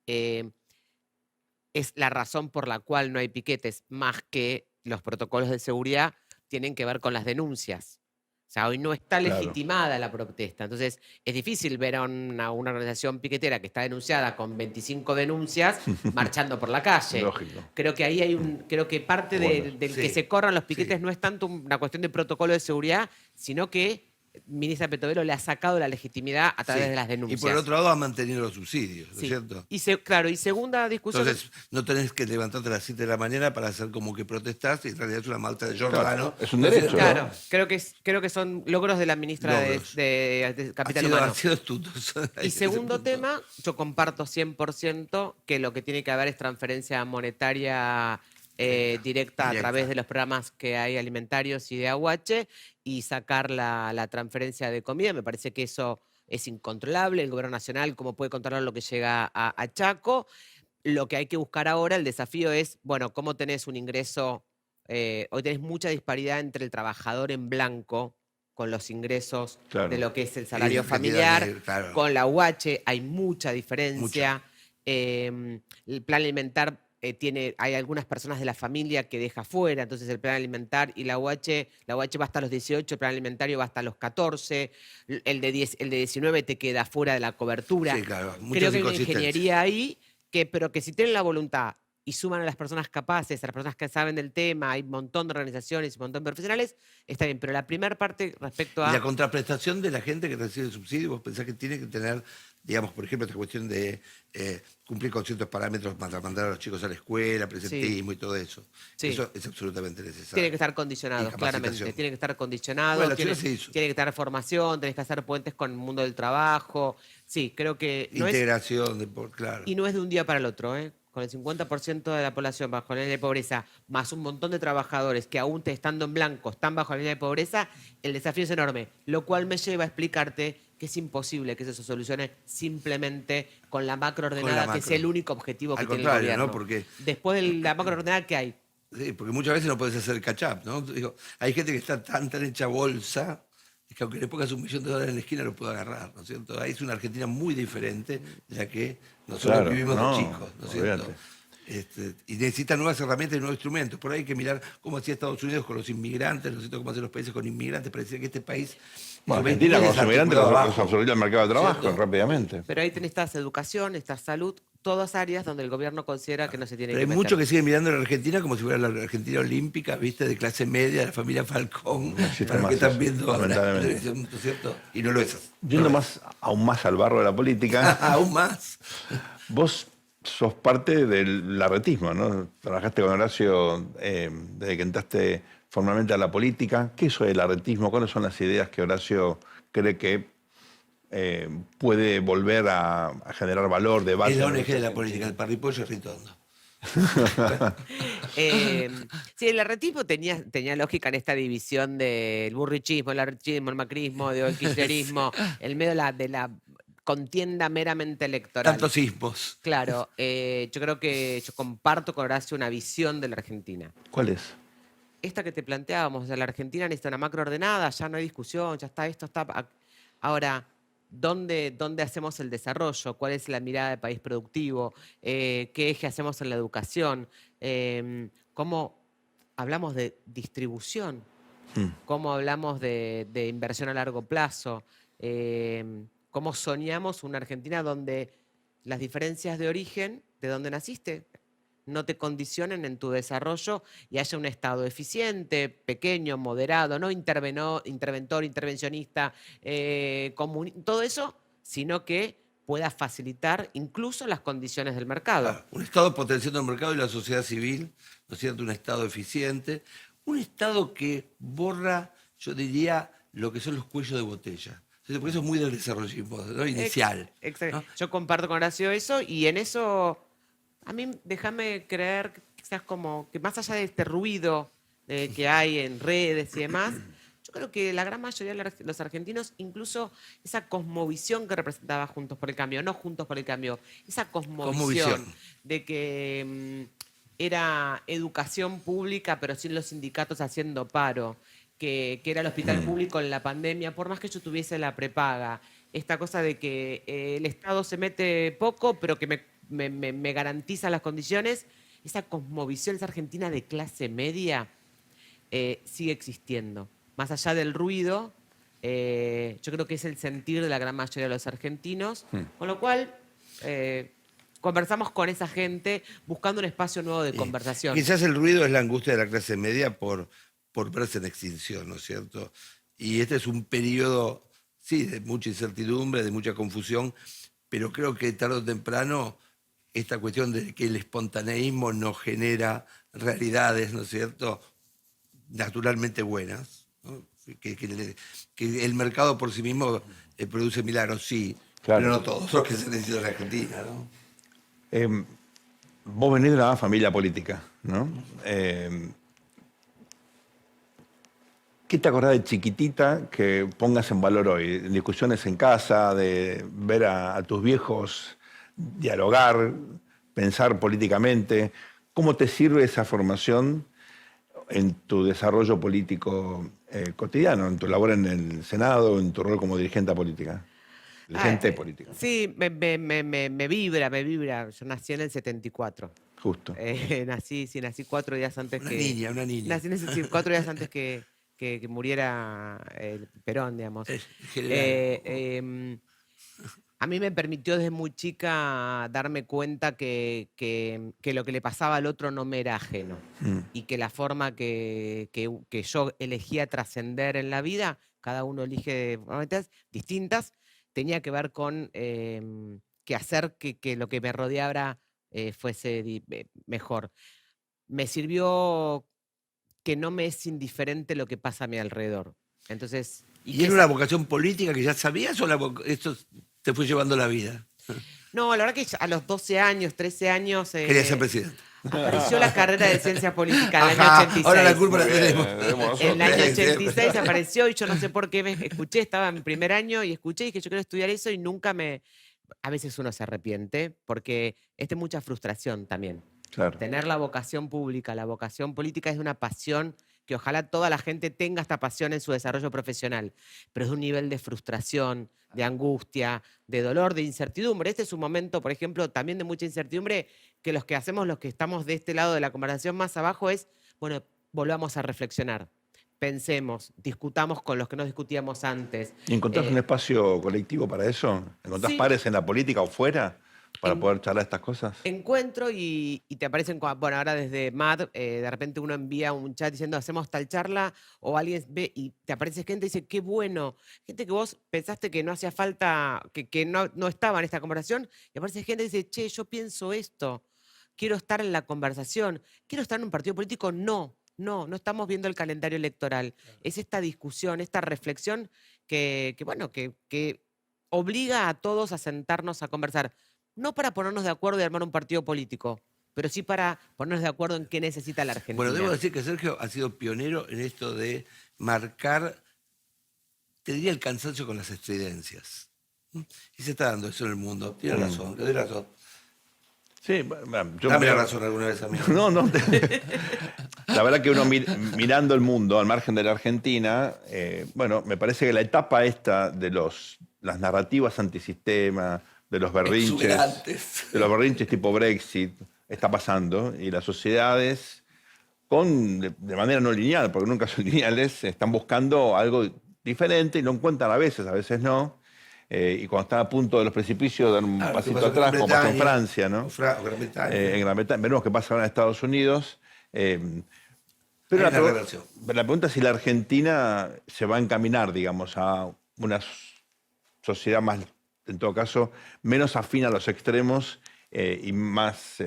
es la razón por la cual no hay piquetes, más que los protocolos de seguridad, tienen que ver con las denuncias. O sea, hoy no está legitimada la protesta. Entonces, es difícil ver a una organización piquetera que está denunciada con 25 denuncias marchando por la calle. Lógico. Creo que ahí hay creo que parte del que se corran los piquetes no es tanto una cuestión de protocolo de seguridad, sino que ministra Petovelo le ha sacado la legitimidad a través de las denuncias. Y por otro lado ha mantenido los subsidios, ¿no es Sí. cierto? Claro, y segunda discusión. Entonces, no tenés que levantarte a las 7 de la mañana para hacer como que protestás y en realidad es una malta de Giordano. Es un derecho, ¿no? Claro, creo que son logros de la ministra Logros. de Capital Ha Humano. sido astutos. Y segundo tema, yo comparto 100% que lo que tiene que haber es transferencia monetaria directa a través de los programas que hay alimentarios y de aguache y sacar la transferencia de comida. Me parece que eso es incontrolable. El gobierno nacional, ¿cómo puede controlar lo que llega a Chaco? Lo que hay que buscar ahora, el desafío es, bueno, ¿cómo tenés un ingreso? Hoy tenés mucha disparidad entre el trabajador en blanco con los ingresos de lo que es el salario familiar, claro. con la UH hay mucha diferencia. El plan alimentar hay algunas personas de la familia que deja fuera, entonces el plan alimentar y la UH va hasta los 18, el plan alimentario va hasta los 14, el de 19 te queda fuera de la cobertura. Sí, claro, muchas Creo que hay una inconsistencias. ingeniería ahí, pero que si tienen la voluntad y suman a las personas capaces, a las personas que saben del tema, hay un montón de organizaciones y un montón de profesionales, está bien. Pero la primera parte respecto a... Y la contraprestación de la gente que recibe el subsidio, vos pensás que tiene que tener, digamos, por ejemplo, esta cuestión de cumplir con ciertos parámetros para mandar a los chicos a la escuela, presentismo y todo eso. Sí. Eso es absolutamente necesario. Tiene que estar condicionado, Y capacitación. claramente. Tiene que estar condicionado. Bueno, tiene, se hizo. tiene que estar formación, tenés que hacer puentes con el mundo del trabajo. Sí, creo que no es, Integración, claro. y no es de un día para el otro, ¿eh? con el 50% de la población bajo la línea de pobreza, más un montón de trabajadores que aún estando en blanco están bajo la línea de pobreza, el desafío es enorme. Lo cual me lleva a explicarte que es imposible que eso se solucione simplemente con la macroordenada, que es el único objetivo que tiene el gobierno. ¿no? Porque después de la macroordenada, ¿qué hay? sí, porque muchas veces no puedes hacer catch-up, ¿no? Digo, hay gente que está tan hecha bolsa que aunque le pongas $1.000.000 en la esquina lo puede agarrar, ¿no es cierto? Ahí es una Argentina muy diferente de la que nosotros Claro, vivimos no, de chicos, ¿no es cierto? Y necesita nuevas herramientas y nuevos instrumentos. Por ahí hay que mirar cómo hacía Estados Unidos con los inmigrantes, ¿no es cierto? Cómo hacen los países con inmigrantes. Parece que este país... Bueno, Argentina con los inmigrantes los absorbió el mercado de trabajo ¿cierto? rápidamente. Pero ahí estás educación, estás salud, todas áreas donde el gobierno considera que no se tiene Pero que hay meter. muchos que siguen mirando a la Argentina como si fuera la Argentina olímpica, ¿viste? De clase media, de la familia Falcón, existe para más que están eso, viendo la lamentablemente. televisión, ¿no es cierto? Y no lo es. Yendo aún más al barro de la política, Aún más. vos sos parte del larretismo, ¿no? Trabajaste con Horacio desde que entraste formalmente a la política. ¿Qué es eso del larretismo? ¿Cuáles son las ideas que Horacio cree que puede volver a generar valor, debate? Es la ONG de la política, el parripollo es Ritondo. Sí, el arretismo tenía lógica en esta división del burrichismo, el arrechismo, el macrismo, el kirchnerismo, el medio de la contienda meramente electoral. Tantos sismos. Claro, yo creo que yo comparto con Horacio una visión de la Argentina. ¿Cuál es? Esta que te planteábamos, o sea, la Argentina necesita una macro ordenada, ya no hay discusión, ya está esto, está... Ahora, ¿dónde hacemos el desarrollo? ¿Cuál es la mirada de país productivo? ¿Qué eje hacemos en la educación? ¿Cómo hablamos de distribución? ¿Cómo hablamos de inversión a largo plazo? ¿Cómo soñamos una Argentina donde las diferencias de origen, de donde naciste, no te condicionen en tu desarrollo y haya un Estado eficiente, pequeño, moderado, no interventor, intervencionista, todo eso, sino que pueda facilitar incluso las condiciones del mercado? Claro, un Estado potenciando el mercado y la sociedad civil, ¿no es cierto? Un Estado eficiente, un Estado que borra, yo diría, lo que son los cuellos de botella. Porque eso es muy del desarrollismo, ¿no? Inicial. Exacto. ¿no? Yo comparto con Horacio eso y en eso, a mí déjame creer que quizás como que más allá de este ruido que hay en redes y demás, yo creo que la gran mayoría de los argentinos, incluso esa cosmovisión que representaba Juntos por el Cambio, no Juntos por el Cambio, esa cosmovisión de que era educación pública pero sin los sindicatos haciendo paro, que era el hospital público en la pandemia, por más que yo tuviese la prepaga, esta cosa de que el Estado se mete poco pero que me garantiza las condiciones, esa cosmovisión, esa Argentina de clase media sigue existiendo. Más allá del ruido, yo creo que es el sentir de la gran mayoría de los argentinos, con lo cual conversamos con esa gente buscando un espacio nuevo de conversación. Quizás el ruido es la angustia de la clase media por verse en extinción, ¿no es cierto? Y este es un periodo, sí, de mucha incertidumbre, de mucha confusión, pero creo que tarde o temprano esta cuestión de que el espontaneísmo nos genera realidades, ¿no es cierto?, naturalmente buenas, ¿no? Que el mercado por sí mismo produce milagros, sí, claro, pero no todos los que se necesitan en la Argentina, ¿no? Vos venís de una familia política, ¿no? ¿Qué te acordás de chiquitita que pongas en valor hoy? Discusiones en casa, de ver a tus viejos dialogar, pensar políticamente. ¿Cómo te sirve esa formación en tu desarrollo político cotidiano, en tu labor en el Senado, en tu rol como dirigente política? Dirigente política. Sí, me vibra. Yo nací en el 74. Justo. Nací 4 días antes Una que... niña. Nací 4 días antes que muriera el Perón, digamos. A mí me permitió desde muy chica darme cuenta que lo que le pasaba al otro no me era ajeno. Y que la forma que yo elegía trascender en la vida, cada uno elige de formas distintas, tenía que ver con que hacer que lo que me rodeara fuese mejor. Me sirvió que no me es indiferente lo que pasa a mi alrededor. Entonces, ¿Y era una vocación política que ya sabías o esto te fue llevando la vida? No, la verdad que a los 12 años, 13 años... Quería ser presidente. Apareció la carrera de ciencia política en el Ajá, año 86. ahora la culpa la tenemos. En el año 86 apareció y yo no sé por qué me escuché, estaba en mi primer año y escuché y dije yo quiero estudiar eso y nunca me... A veces uno se arrepiente porque es de mucha frustración también. Claro. Tener la vocación pública, la vocación política es una pasión que ojalá toda la gente tenga esta pasión en su desarrollo profesional, pero es de un nivel de frustración, de angustia, de dolor, de incertidumbre. Este es un momento, por ejemplo, también de mucha incertidumbre, que los que hacemos, los que estamos de este lado de la conversación más abajo es, bueno, volvamos a reflexionar, pensemos, discutamos con los que no discutíamos antes. ¿Y encontrás un espacio colectivo para eso? ¿Encontrás Sí. pares en la política o fuera para En- poder charlar estas cosas? Encuentro y te aparecen, bueno, ahora desde MAD, de repente uno envía un chat diciendo hacemos tal charla, o alguien ve y te aparece gente y dice, qué bueno, gente que vos pensaste que no hacía falta, que no estaba en esta conversación, y aparece gente y dice, che, yo pienso esto, quiero estar en la conversación, quiero estar en un partido político, no estamos viendo el calendario electoral. Es esta discusión, esta reflexión que obliga a todos a sentarnos a conversar. No para ponernos de acuerdo y armar un partido político, pero sí para ponernos de acuerdo en qué necesita la Argentina. Bueno, debo decir que Sergio ha sido pionero en esto de marcar, te diría, el cansancio con las estridencias. Y se está dando eso en el mundo. Tiene razón, le doy razón. Sí, bueno, Dame la razón alguna vez a mí. No. La verdad que uno mirando el mundo al margen de la Argentina, bueno, me parece que la etapa esta de las narrativas antisistema, de los berrinches tipo Brexit, está pasando y las sociedades, de manera no lineal, porque nunca son lineales, están buscando algo diferente y lo encuentran a veces no. Y cuando están a punto de los precipicios dan un pasito atrás, como pasó en Francia, ¿no? Gran Bretaña. En Gran Bretaña. Veremos qué pasa ahora en Estados Unidos. Pero Hay una reversión. la pregunta es si la Argentina se va a encaminar, digamos, a una sociedad más, en todo caso, menos afín a los extremos y más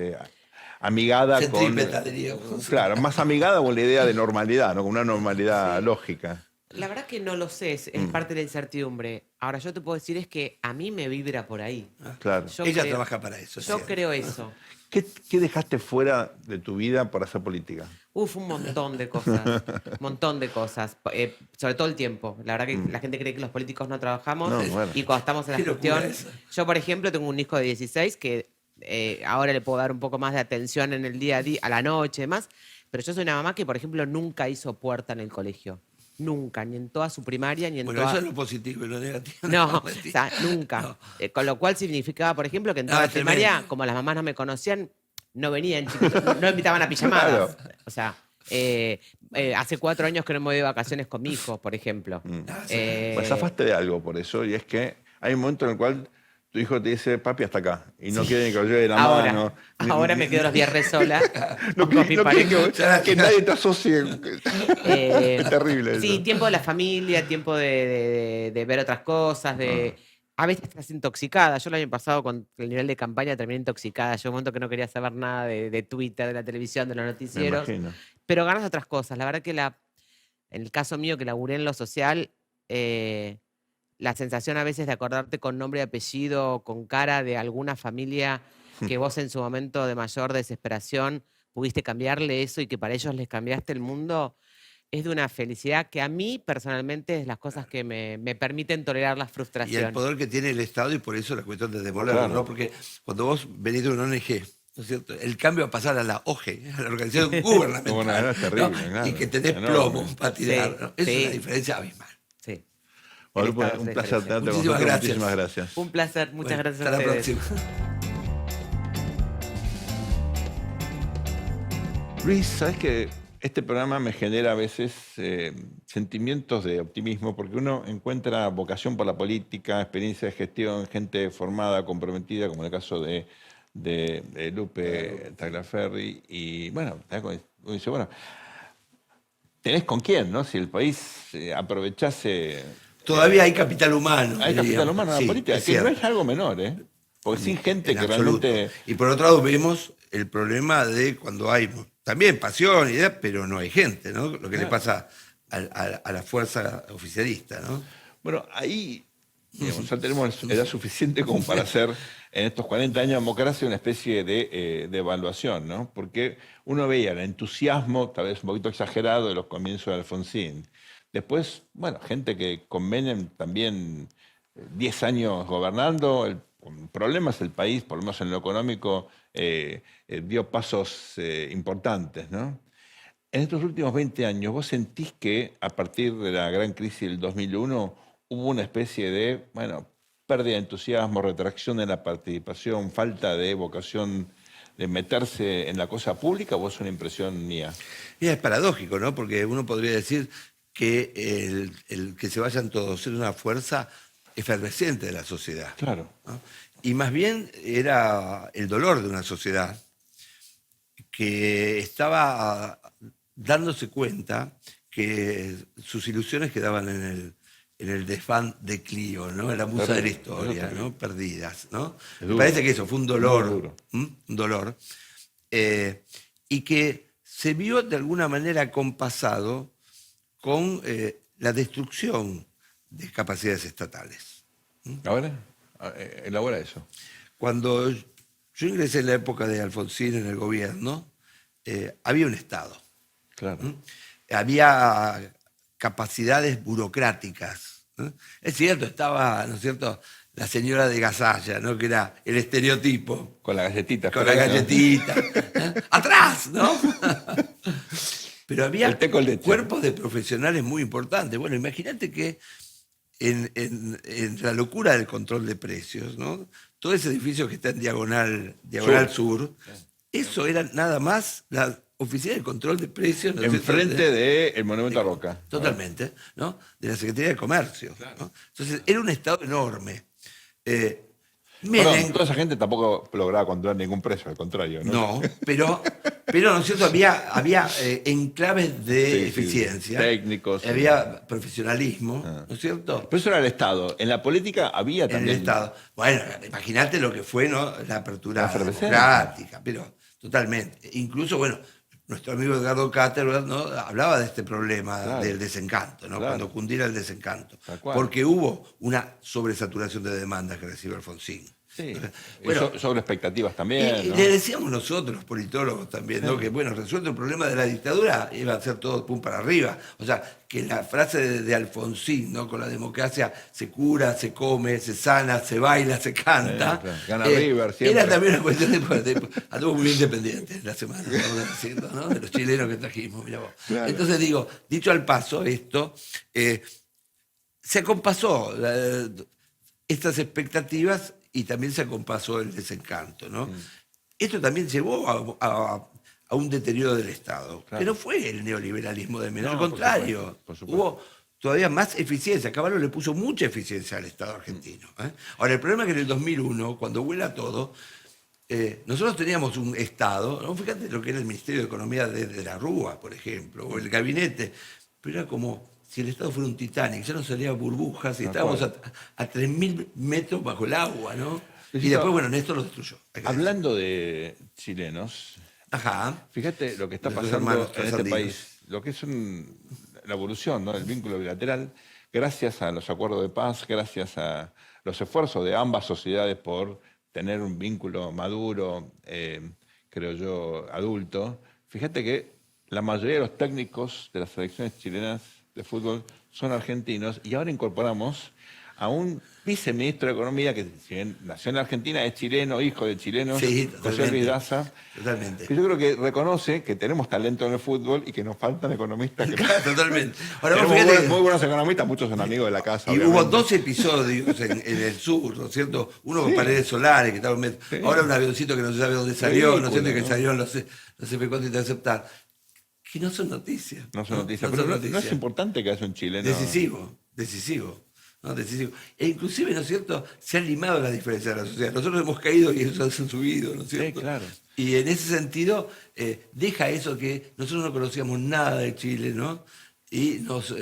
amigada Centrípeta, diríamos. Claro, más amigada con la idea de normalidad, ¿no? Con una normalidad lógica. La verdad que no lo sé, es parte de la incertidumbre. Ahora, yo te puedo decir es que a mí me vibra por ahí. Claro. Yo Ella creo- trabaja para eso. Yo sí. creo eso. ¿Qué dejaste fuera de tu vida por hacer política? Un montón de cosas. Montón de cosas. Sobre todo el tiempo. La verdad que la gente cree que los políticos no trabajamos. No, bueno. Y cuando estamos en la Qué locura gestión. eso. Yo, por ejemplo, tengo un hijo de 16 que ahora le puedo dar un poco más de atención en el día a día, a la noche y demás. Pero yo soy una mamá que, por ejemplo, nunca hizo puerta en el colegio. Nunca, ni en toda su primaria, ni en Bueno, toda... eso es lo positivo y lo negativo. No, o mentira. sea, nunca. No. Con lo cual significaba, por ejemplo, que en No, toda la es tremendo. primaria, como las mamás no me conocían, no venían chiquitos, no me invitaban a pijamadas. O sea, hace 4 años que no me voy de vacaciones con mi hijo, por ejemplo. Pues zafaste de algo por eso, y es que hay un momento en el cual tu hijo te dice, papi, hasta acá, y no quiere ni que lo lleve de la mano. Ahora me quedo los viernes sola. No con mi quiere pareja. que nadie te asocie. Eh, Es terrible Sí, eso. tiempo de la familia, tiempo de ver otras cosas, A veces estás intoxicada. Yo el año pasado con el nivel de campaña terminé intoxicada. Llegó un momento que no quería saber nada de Twitter, de la televisión, de los Me noticieros. imagino. Pero ganas otras cosas. La verdad que en el caso mío que laburé en lo social, la sensación a veces de acordarte con nombre y apellido, con cara de alguna familia que vos en su momento de mayor desesperación pudiste cambiarle eso y que para ellos les cambiaste el mundo, es de una felicidad que a mí personalmente es las cosas que me permiten tolerar la Y frustración. el poder que tiene el Estado y por eso la cuestión de demolerlo, Claro. ¿no? Porque cuando vos venís de una ONG, ¿no es cierto? El cambio va a pasar a la OG, a la organización gubernamental. Bueno, es terrible, ¿no? claro. Y que tenés Enorme. plomo para tirar. Sí, ¿no? Es sí. una diferencia abismal. Sí. Bueno, El Estado un se placer diferencia. tenerte con Muchísimas nosotros. gracias. Muchísimas gracias. Un placer, muchas Bueno, gracias a hasta la ustedes. próxima. Luis, sabes que este programa me genera a veces sentimientos de optimismo porque uno encuentra vocación por la política, experiencia de gestión, gente formada, comprometida, como en el caso de Lupe Tagliaferri. Y bueno, uno dice, bueno, tenés con quién, ¿no? Si el país aprovechase... Todavía hay capital humano. Hay capital diríamos. humano en la Sí, política, es que no cierto. es algo menor, ¿eh? Porque sin gente En que absoluto. realmente... Y por otro lado vemos el problema de cuando hay también pasión, idea, pero no hay gente, ¿no? Lo que le pasa a la fuerza oficialista, ¿no? Bueno, ahí digamos, ya tenemos edad suficiente como para ser en estos 40 años de democracia una especie de evaluación, ¿no? Porque uno veía el entusiasmo, tal vez un poquito exagerado, de los comienzos de Alfonsín. Después, bueno, gente que con Menem también 10 años gobernando, con problemas el país, por lo menos en lo económico, dio pasos importantes, ¿no? En estos últimos 20 años, ¿vos sentís que a partir de la gran crisis del 2001 hubo una especie de, bueno, pérdida de entusiasmo, retracción en la participación, falta de vocación de meterse en la cosa pública, o es una impresión mía? Y es paradójico, ¿no? Porque uno podría decir que el que se vayan todos es una fuerza efervescente de la sociedad. Claro. ¿No? Y más bien era el dolor de una sociedad que estaba dándose cuenta que sus ilusiones quedaban en el desván de Clio, ¿no? En la musa de la historia, ¿no? Perdidas, ¿no? Me parece que eso fue un dolor, un dolor, y que se vio de alguna manera acompasado con la destrucción de capacidades estatales. ¿Ahora? Elabora eso. Cuando yo ingresé en la época de Alfonsín en el gobierno, había un Estado. Claro. Había capacidades burocráticas. ¿No? Es cierto, estaba, ¿no es cierto?, la señora de Gasalla, ¿no?, que era el estereotipo. Con la galletita. Con la galletita. ¡Atrás! ¿No? Pero había cuerpos de profesionales muy importantes. Bueno, imagínate que en la locura del control de precios, ¿no?, todo ese edificio que está en diagonal sur, eso era nada más la oficina de control de precios. ¿No? Enfrente del Monumento a Roca. Totalmente, ¿no? De la Secretaría de Comercio. Claro. ¿No? Entonces, era un Estado enorme. Toda esa gente tampoco lograba controlar ningún precio, al contrario. No, pero ¿no es cierto? Había enclaves de eficiencia. Técnicos. Había profesionalismo, ¿no es cierto? Pero eso era el Estado. En la política había también. En el Estado. Bueno, imagínate lo que fue, ¿no?, la apertura democrática, pero totalmente. Incluso, bueno, nuestro amigo Edgardo Caterberg, ¿no?, hablaba de este problema del desencanto, ¿no?, cuando cundiera el desencanto. Porque hubo una sobresaturación de demandas que recibió Alfonsín. Sí, bueno, sobre expectativas también. Y ¿no? le decíamos nosotros, los politólogos también, ¿no?, que bueno, resuelto el problema de la dictadura, iba a ser todo pum para arriba. O sea, que la frase de Alfonsín, ¿no?, con la democracia se cura, se come, se sana, se baila, se canta. Claro. Gana River siempre. Era también una cuestión de anduvo muy independiente en la semana, ¿no?, de los chilenos que trajimos, mirá vos. Claro. Entonces digo, dicho al paso esto, se acompasó estas expectativas y también se acompasó el desencanto, ¿no? Esto también llevó a un deterioro del Estado, que no fue el neoliberalismo de Menem, al contrario, por supuesto. Hubo todavía más eficiencia. Cavallo le puso mucha eficiencia al Estado argentino. Ahora, el problema es que en el 2001, cuando vuela todo, nosotros teníamos un Estado, ¿no? Fíjate lo que era el Ministerio de Economía de la Rúa, por ejemplo, o el gabinete, pero era como si el Estado fuera un Titanic, ya no salía burbujas y estábamos a 3.000 metros bajo el agua, ¿no? Y después, bueno, Néstor lo destruyó. Hablando de chilenos, fíjate lo que está pasando en este país, lo que es la evolución, ¿no?, del vínculo bilateral, gracias a los acuerdos de paz, gracias a los esfuerzos de ambas sociedades por tener un vínculo maduro, creo yo, adulto. Fíjate que la mayoría de los técnicos de las selecciones chilenas de fútbol son argentinos, y ahora incorporamos a un viceministro de Economía que, si bien nació en la Argentina, es chileno, hijo de chilenos, José Luis Daza. Totalmente. Que yo creo que reconoce que tenemos talento en el fútbol y que nos faltan economistas. Totalmente. Ahora, tenemos muy buenos economistas, muchos son amigos de la casa. Y obviamente. hubo 2 episodios en el sur, ¿no es cierto? Uno con Paredes Solares, que estaba ahora un avioncito que no se sabe dónde salió, ¿no es cierto? Que salió, no sé cuánto interceptar. Que no son noticias. No son noticias. Pero no es importante que haya un chileno. Decisivo. ¿No? Decisivo. E inclusive, ¿no es cierto?, se han limado las diferencias de la sociedad. Nosotros hemos caído y ellos han subido, ¿no es cierto? Sí, claro. Y en ese sentido, deja eso que nosotros no conocíamos nada de Chile, ¿no? Y nos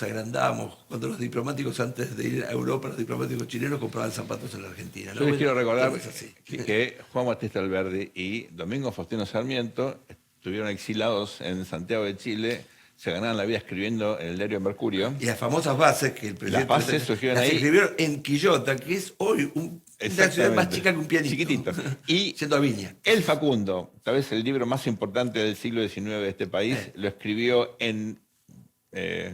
agrandamos. Cuando los diplomáticos, antes de ir a Europa, los diplomáticos chilenos compraban zapatos en la Argentina, ¿no? Yo les quiero recordar que Juan Bautista Alberdi y Domingo Faustino Sarmiento estuvieron exilados en Santiago de Chile se ganaban la vida escribiendo en el diario Mercurio. Y las famosas bases que el presidente... Las bases surgieron las ahí. escribieron en Quillota, que es hoy una ciudad más chica que un pianito. Chiquitito. Y siendo Viña. El Facundo, tal vez el libro más importante del siglo XIX de este país, lo escribió en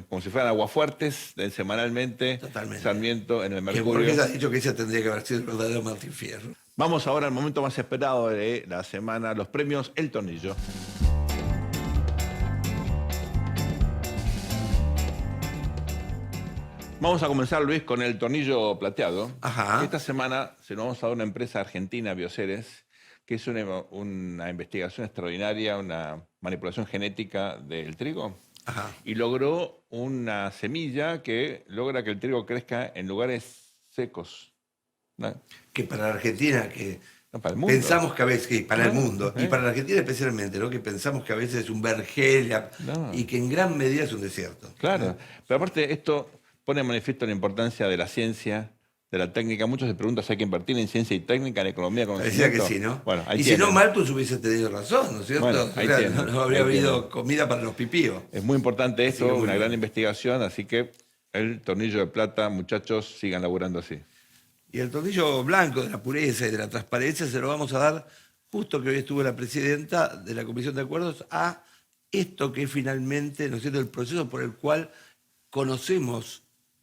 como si fueran aguafuertes, semanalmente, Totalmente. Sarmiento en el Que Mercurio. Borges ha dicho que ese tendría que haber sido el verdadero Martín Fierro. Vamos ahora al momento más esperado de la semana, los premios El Tornillo. Vamos a comenzar, Luis, con el tornillo plateado. Ajá. Esta semana se lo vamos a dar a una empresa argentina, Bioceres, que es una investigación extraordinaria, una manipulación genética del trigo. Ajá. Y logró una semilla que logra que el trigo crezca en lugares secos. ¿No? Que para la Argentina, que No, para el mundo. pensamos que a veces, que para el Claro, mundo, y para la Argentina especialmente, ¿no? Que pensamos que a veces es un vergel No. y que en gran medida es un desierto. Claro. Pero aparte esto pone en manifiesto la importancia de la ciencia, de la técnica. Muchos se preguntan si hay que invertir en ciencia y técnica, en economía, Parecía conocimiento. que sí, ¿no? Bueno, ahí y si tienen. no, Malthus hubiese tenido razón, ¿no es cierto? Bueno, ahí O sea, tienen, no habría ahí habido tienen. comida para los pipíos. Es muy importante Así esto, que muy una bien. gran investigación, así que el tornillo de plata, muchachos, sigan laburando así. Y el tornillo blanco de la pureza y de la transparencia se lo vamos a dar, justo que hoy estuvo la presidenta de la Comisión de Acuerdos, a esto que es finalmente, ¿no es cierto?, el proceso por el cual conocemos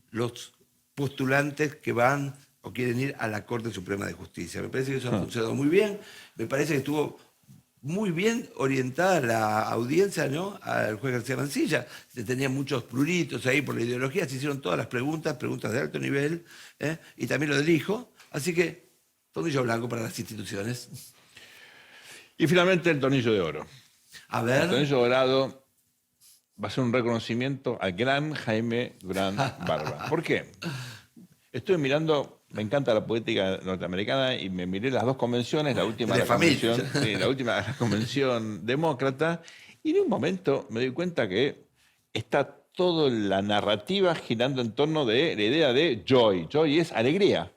los postulantes que van o quieren ir a la Corte Suprema de Justicia. Me parece que eso ha funcionado muy bien, me parece que estuvo muy bien orientada la audiencia, ¿no?, al juez García Mansilla. Tenía muchos pruritos ahí por la ideología, se hicieron todas las preguntas de alto nivel, y también lo del hijo. Así que, tornillo blanco para las instituciones. Y finalmente el tornillo de oro. A El ver, tornillo dorado va a ser un reconocimiento al gran Jaime Durán Barba. ¿Por qué? Estuve mirando, me encanta la poética norteamericana y me miré las dos convenciones, la última De la familia. convención, sí, la última la convención demócrata, y en un momento me doy cuenta que está toda la narrativa girando en torno de la idea de joy. Joy es alegría.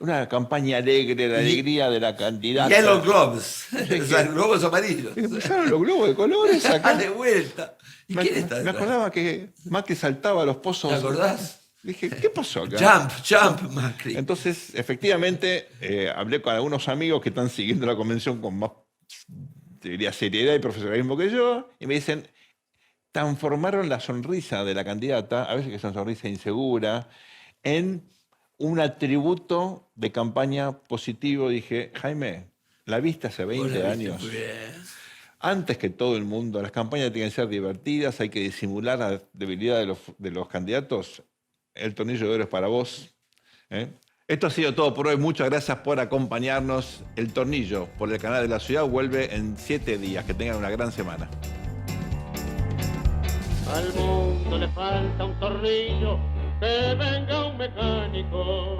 Una campaña alegre, la alegría de la candidata. Yellow Globes, o sea, globos amarillos. Y empezaron los globos de colores acá. Dale vuelta. ¿Y quién está Me detrás? acordaba que Macri saltaba a los pozos. ¿Te acordás? Dije, ¿qué pasó acá? Jump, Macri. Entonces, efectivamente, hablé con algunos amigos que están siguiendo la convención con más, te diría, seriedad y profesionalismo que yo, y me dicen, transformaron la sonrisa de la candidata, a veces que es una sonrisa insegura, en un atributo de campaña positivo. Dije, Jaime, la viste hace 20 años. Muy bien. Antes que todo el mundo, las campañas tienen que ser divertidas, hay que disimular la debilidad de los candidatos. El tornillo de oro es para vos. Esto ha sido todo por hoy. Muchas gracias por acompañarnos. El Tornillo por el canal de la ciudad vuelve en 7 días. Que tengan una gran semana. Al mundo le falta un tornillo, que venga un mecánico.